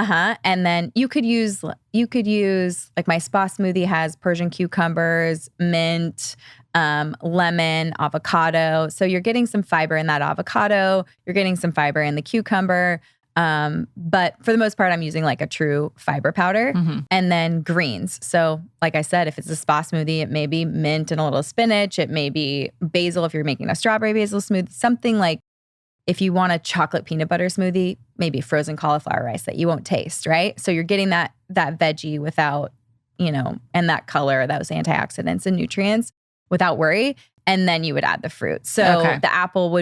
S2: And then you could use like my spa smoothie has Persian cucumbers, mint, lemon, avocado. So you're getting some fiber in that avocado. You're getting some fiber in the cucumber. But for the most part, I'm using like a true fiber powder and then greens. So like I said, if it's a spa smoothie, it may be mint and a little spinach. It may be basil if you're making a strawberry basil smoothie, something like if you want a chocolate peanut butter smoothie, maybe frozen cauliflower rice that you won't taste, right? So you're getting that veggie without, and that color, those antioxidants and nutrients without worry. And then you would add the fruit. So the apple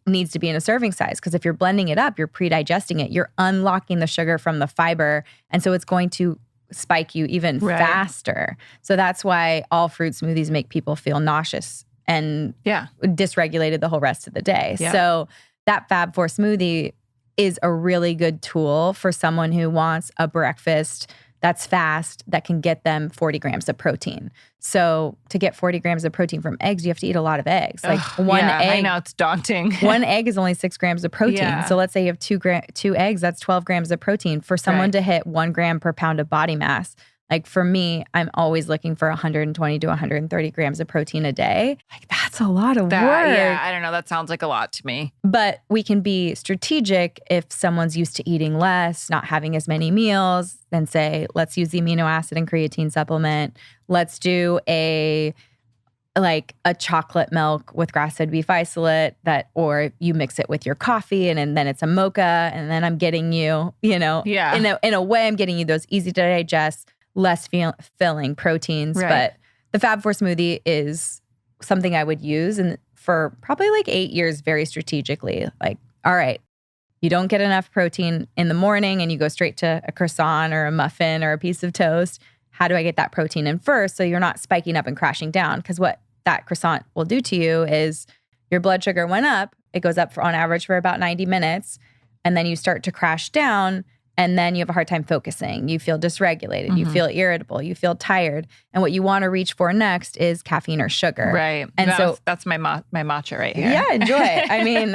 S2: needs to be in a serving size because if you're blending it up, you're pre-digesting it. You're unlocking the sugar from the fiber. And so it's going to spike you even faster. So that's why all fruit smoothies make people feel nauseous and dysregulated the whole rest of the day.
S1: Yeah.
S2: So that Fab Four smoothie is a really good tool for someone who wants a breakfast that's fast, that can get them 40 grams of protein. So to get 40 grams of protein from eggs, you have to eat a lot of eggs. Like one egg.
S1: I know, it's daunting.
S2: One egg is only 6 grams of protein.
S1: Yeah.
S2: So let's say you have two eggs, that's 12 grams of protein. For someone to hit 1 gram per pound of body mass, like for me, I'm always looking for 120 to 130 grams of protein a day. Like that's a lot of work.
S1: Yeah, I don't know. That sounds like a lot to me.
S2: But we can be strategic if someone's used to eating less, not having as many meals, then say, let's use the amino acid and creatine supplement. Let's do a chocolate milk with grass-fed beef isolate or you mix it with your coffee and then it's a mocha. And then I'm getting you, in a way, I'm getting you those easy to digest, less filling proteins.
S1: Right.
S2: But the Fab Four smoothie is something I would use and for probably like 8 years very strategically. Like, all right, you don't get enough protein in the morning and you go straight to a croissant or a muffin or a piece of toast. How do I get that protein in first so you're not spiking up and crashing down? Because what that croissant will do to you is your blood sugar went up. It goes up on average for about 90 minutes. And then you start to crash down. And then you have a hard time focusing. You feel dysregulated. You feel irritable. You feel tired. And what you want to reach for next is caffeine or sugar.
S1: Right.
S2: And
S1: that's my matcha right here.
S2: Yeah, enjoy. I mean,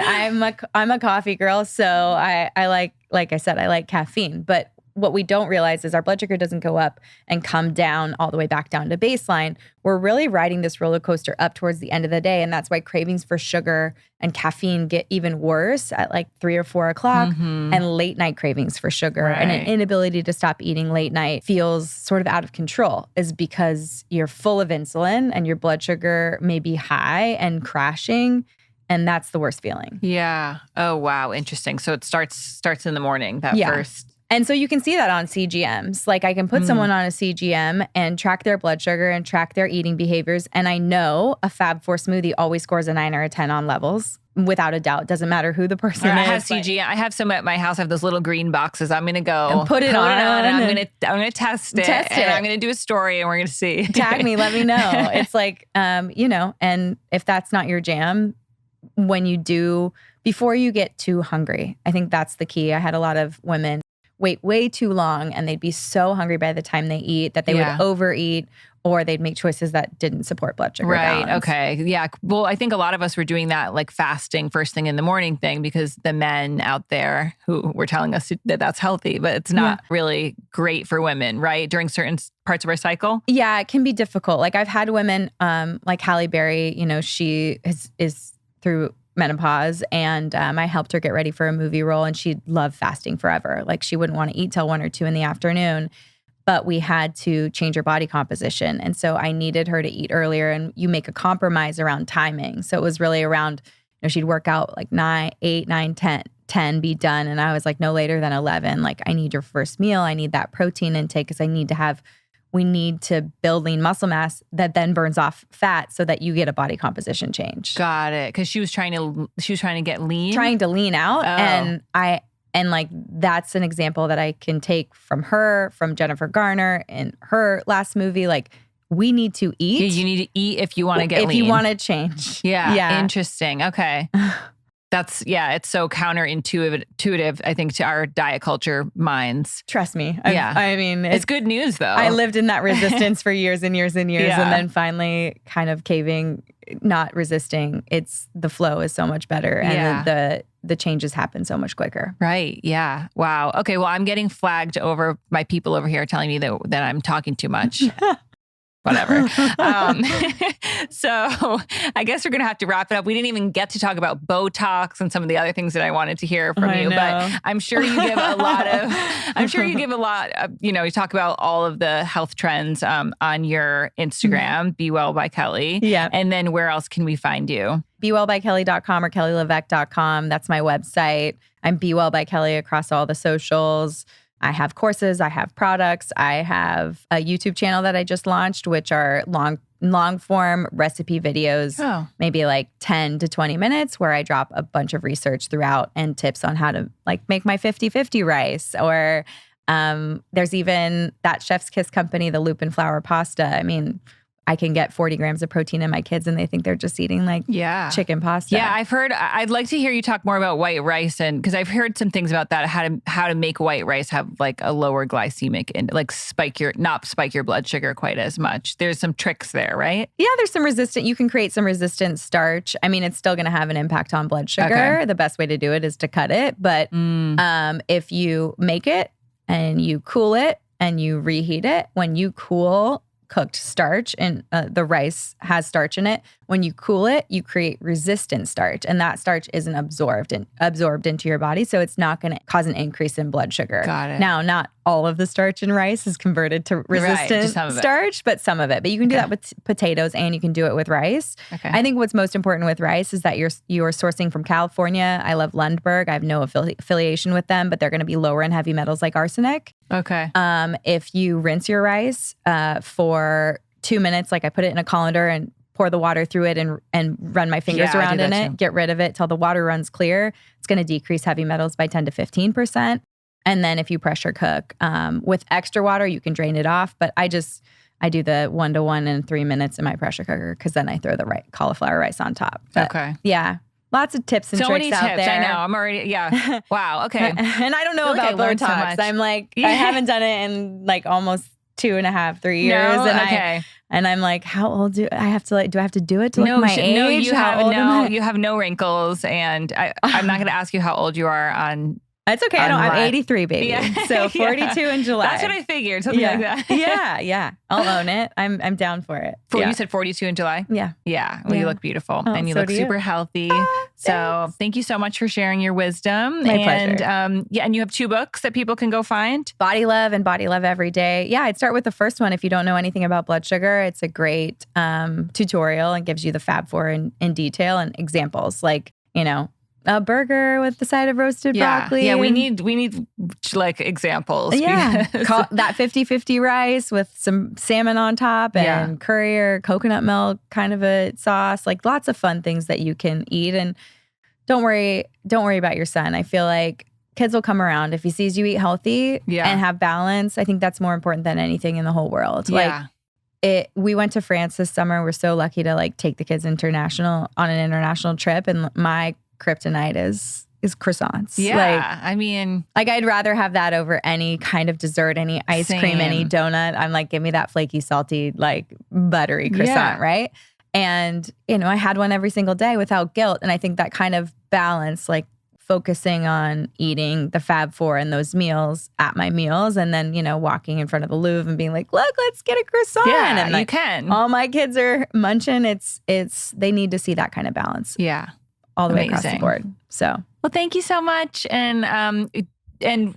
S2: I'm a coffee girl, so I like I said, I like caffeine. But what we don't realize is our blood sugar doesn't go up and come down all the way back down to baseline. We're really riding this roller coaster up towards the end of the day. And that's why cravings for sugar and caffeine get even worse at like 3 or 4 o'clock, and late night cravings for sugar and an inability to stop eating late night feels sort of out of control, is because you're full of insulin and your blood sugar may be high and crashing. And that's the worst feeling.
S1: Yeah. Oh, wow. Interesting. So it starts in the morning, that first.
S2: And so you can see that on CGMs. Like I can put someone on a CGM and track their blood sugar and track their eating behaviors. And I know a Fab Four smoothie always scores a 9 or a 10 on levels, without a doubt. Doesn't matter who the person is.
S1: I have CGM. I have some at my house. I have those little green boxes. I'm going to go
S2: and put it on.
S1: And I'm going to test it. And I'm going to do a story and we're going to see.
S2: Tag me. Let me know. It's like, and if that's not your jam, when you do, before you get too hungry, I think that's the key. I had a lot of women wait way too long and they'd be so hungry by the time they eat that they would overeat, or they'd make choices that didn't support blood sugar balance.
S1: Okay. Yeah. Well, I think a lot of us were doing that like fasting first thing in the morning thing, because the men out there who were telling us that that's healthy, but it's not really great for women, right? During certain parts of our cycle.
S2: Yeah, it can be difficult. Like I've had women like Halle Berry, she is through menopause, and I helped her get ready for a movie role, and she loved fasting forever. Like she wouldn't want to eat till 1 or 2 in the afternoon, but we had to change her body composition. And so I needed her to eat earlier, and you make a compromise around timing. So it was really around, she'd work out like 9, 8, 9, 10, be done. And I was like, no later than 11. Like I need your first meal. I need that protein intake because we need to build lean muscle mass that then burns off fat so that you get a body composition change.
S1: Got it. Because she was trying to get lean.
S2: Trying to lean out. And like that's an example that I can take from her, from Jennifer Garner in her last movie. Like we need to eat.
S1: Yeah, you need to eat if you want to get lean.
S2: If you want to change.
S1: Yeah. Interesting. Okay. It's so counterintuitive, I think, to our diet culture minds.
S2: Trust me.
S1: I mean, it's good news though.
S2: I lived in that resistance for years and years and years. And then finally kind of caving, not resisting. The flow is so much better. And the changes happen so much quicker.
S1: Right. Yeah. Wow. Okay. Well, I'm getting flagged over by people over here telling me that I'm talking too much. Whatever. So I guess we're going to have to wrap it up. We didn't even get to talk about Botox and some of the other things that I wanted to hear from you, but I'm sure you give a lot of, you talk about all of the health trends on your Instagram, Be Well by Kelly.
S2: Yeah.
S1: And then where else can we find you?
S2: BeWellByKelly.com or KellyLeVeque.com. That's my website. I'm Be Well by Kelly across all the socials. I have courses, I have products, I have a YouTube channel that I just launched, which are long form recipe videos, maybe like 10 to 20 minutes, where I drop a bunch of research throughout and tips on how to like make my 50-50 rice. Or there's even that Chef's Kiss company, the lupin flour pasta. I mean, I can get 40 grams of protein in my kids and they think they're just eating like chicken pasta.
S1: Yeah, I'd like to hear you talk more about white rice, and because I've heard some things about that, how to make white rice have like a lower glycemic and like not spike your blood sugar quite as much. There's some tricks there, right?
S2: Yeah, there's some you can create some resistant starch. I mean, it's still going to have an impact on blood sugar. Okay. The best way to do it is to cut it. But if you make it and you cool it and you reheat it, when you cool cooked starch, and the rice has starch in it. When you cool it, you create resistant starch, and that starch isn't absorbed into your body, so it's not going to cause an increase in blood sugar.
S1: Got it.
S2: Now, not all of the starch in rice is converted to resistant starch, but some of it. But you can do that with potatoes, and you can do it with rice. Okay. I think what's most important with rice is that you're sourcing from California. I love Lundberg. I have no affiliation with them, but they're going to be lower in heavy metals like arsenic.
S1: Okay.
S2: If you rinse your rice for 2 minutes, like I put it in a colander and pour the water through it and run my fingers around in it, get rid of it till the water runs clear, it's going to decrease heavy metals by 10 to 15%. And then if you pressure cook with extra water, you can drain it off. But I do the 1-to-1 in 3 minutes in my pressure cooker, because then I throw the cauliflower rice on top. But,
S1: okay.
S2: Yeah. Lots of tips and tricks out there.
S1: I know. I'm already, Wow. Okay.
S2: And I don't know about Botox. So I'm like, I haven't done it in like almost 2.5, 3 years.
S1: No?
S2: And and I'm like, how old do I have to do it to look my age?
S1: No, you have no wrinkles. And I'm not going to ask you how old you are on
S2: That's okay. I'm 83, baby.
S1: Yeah.
S2: So 42 in July.
S1: That's what I figured. Something like that.
S2: Yeah. I'll own it. I'm down for it.
S1: You said 42 in July?
S2: Yeah.
S1: Yeah. Well, you look beautiful and you
S2: so
S1: look super healthy. So thank you so much for sharing your wisdom.
S2: My pleasure.
S1: And you have 2 books that people can go find.
S2: Body Love and Body Love Every Day. Yeah, I'd start with the first one. If you don't know anything about blood sugar, it's a great tutorial and gives you the Fab Four in detail and examples, like, a burger with the side of roasted broccoli.
S1: Yeah, we need like examples.
S2: Yeah. That 50-50 rice with some salmon on top and curry or coconut milk kind of a sauce. Like lots of fun things that you can eat. And don't worry about your son. I feel like kids will come around if he sees you eat healthy and have balance. I think that's more important than anything in the whole world.
S1: Yeah.
S2: We went to France this summer. We're so lucky to like take the kids on an international trip, and my kryptonite is croissants.
S1: Yeah.
S2: I'd rather have that over any kind of dessert, any ice cream, any donut. I'm like, give me that flaky, salty, like buttery croissant, right? And, I had one every single day without guilt. And I think that kind of balance, like focusing on eating the Fab Four and those meals at my meals, and then, walking in front of the Louvre and being like, look, let's get a croissant.
S1: Yeah,
S2: and like,
S1: you can.
S2: All my kids are munching. They need to see that kind of balance.
S1: Yeah.
S2: All the way across the board. So,
S1: well, thank you so much. And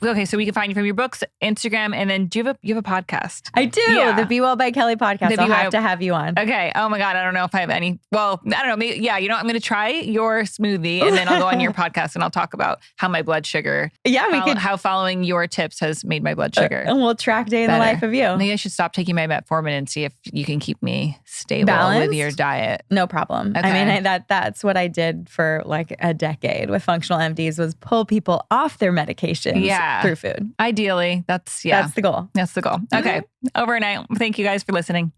S1: okay, so we can find you from your books, Instagram, and then do you have a podcast?
S2: I do. The Be Well by Kelly podcast. I'll have to have you on.
S1: Okay. Oh my God. I don't know if I have any. Well, I don't know. Maybe, I'm going to try your smoothie and then I'll go on your podcast and I'll talk about how my blood sugar.
S2: Yeah,
S1: how following your tips has made my blood sugar.
S2: And we'll track day in the life of you.
S1: Maybe I should stop taking my metformin and see if you can keep me stable with your diet.
S2: No problem.
S1: Okay.
S2: I mean, that's what I did for like a decade with functional MDs, was pull people off their medications through food.
S1: Ideally, that's
S2: the goal.
S1: That's the goal. Okay. Over and out. Thank you guys for listening.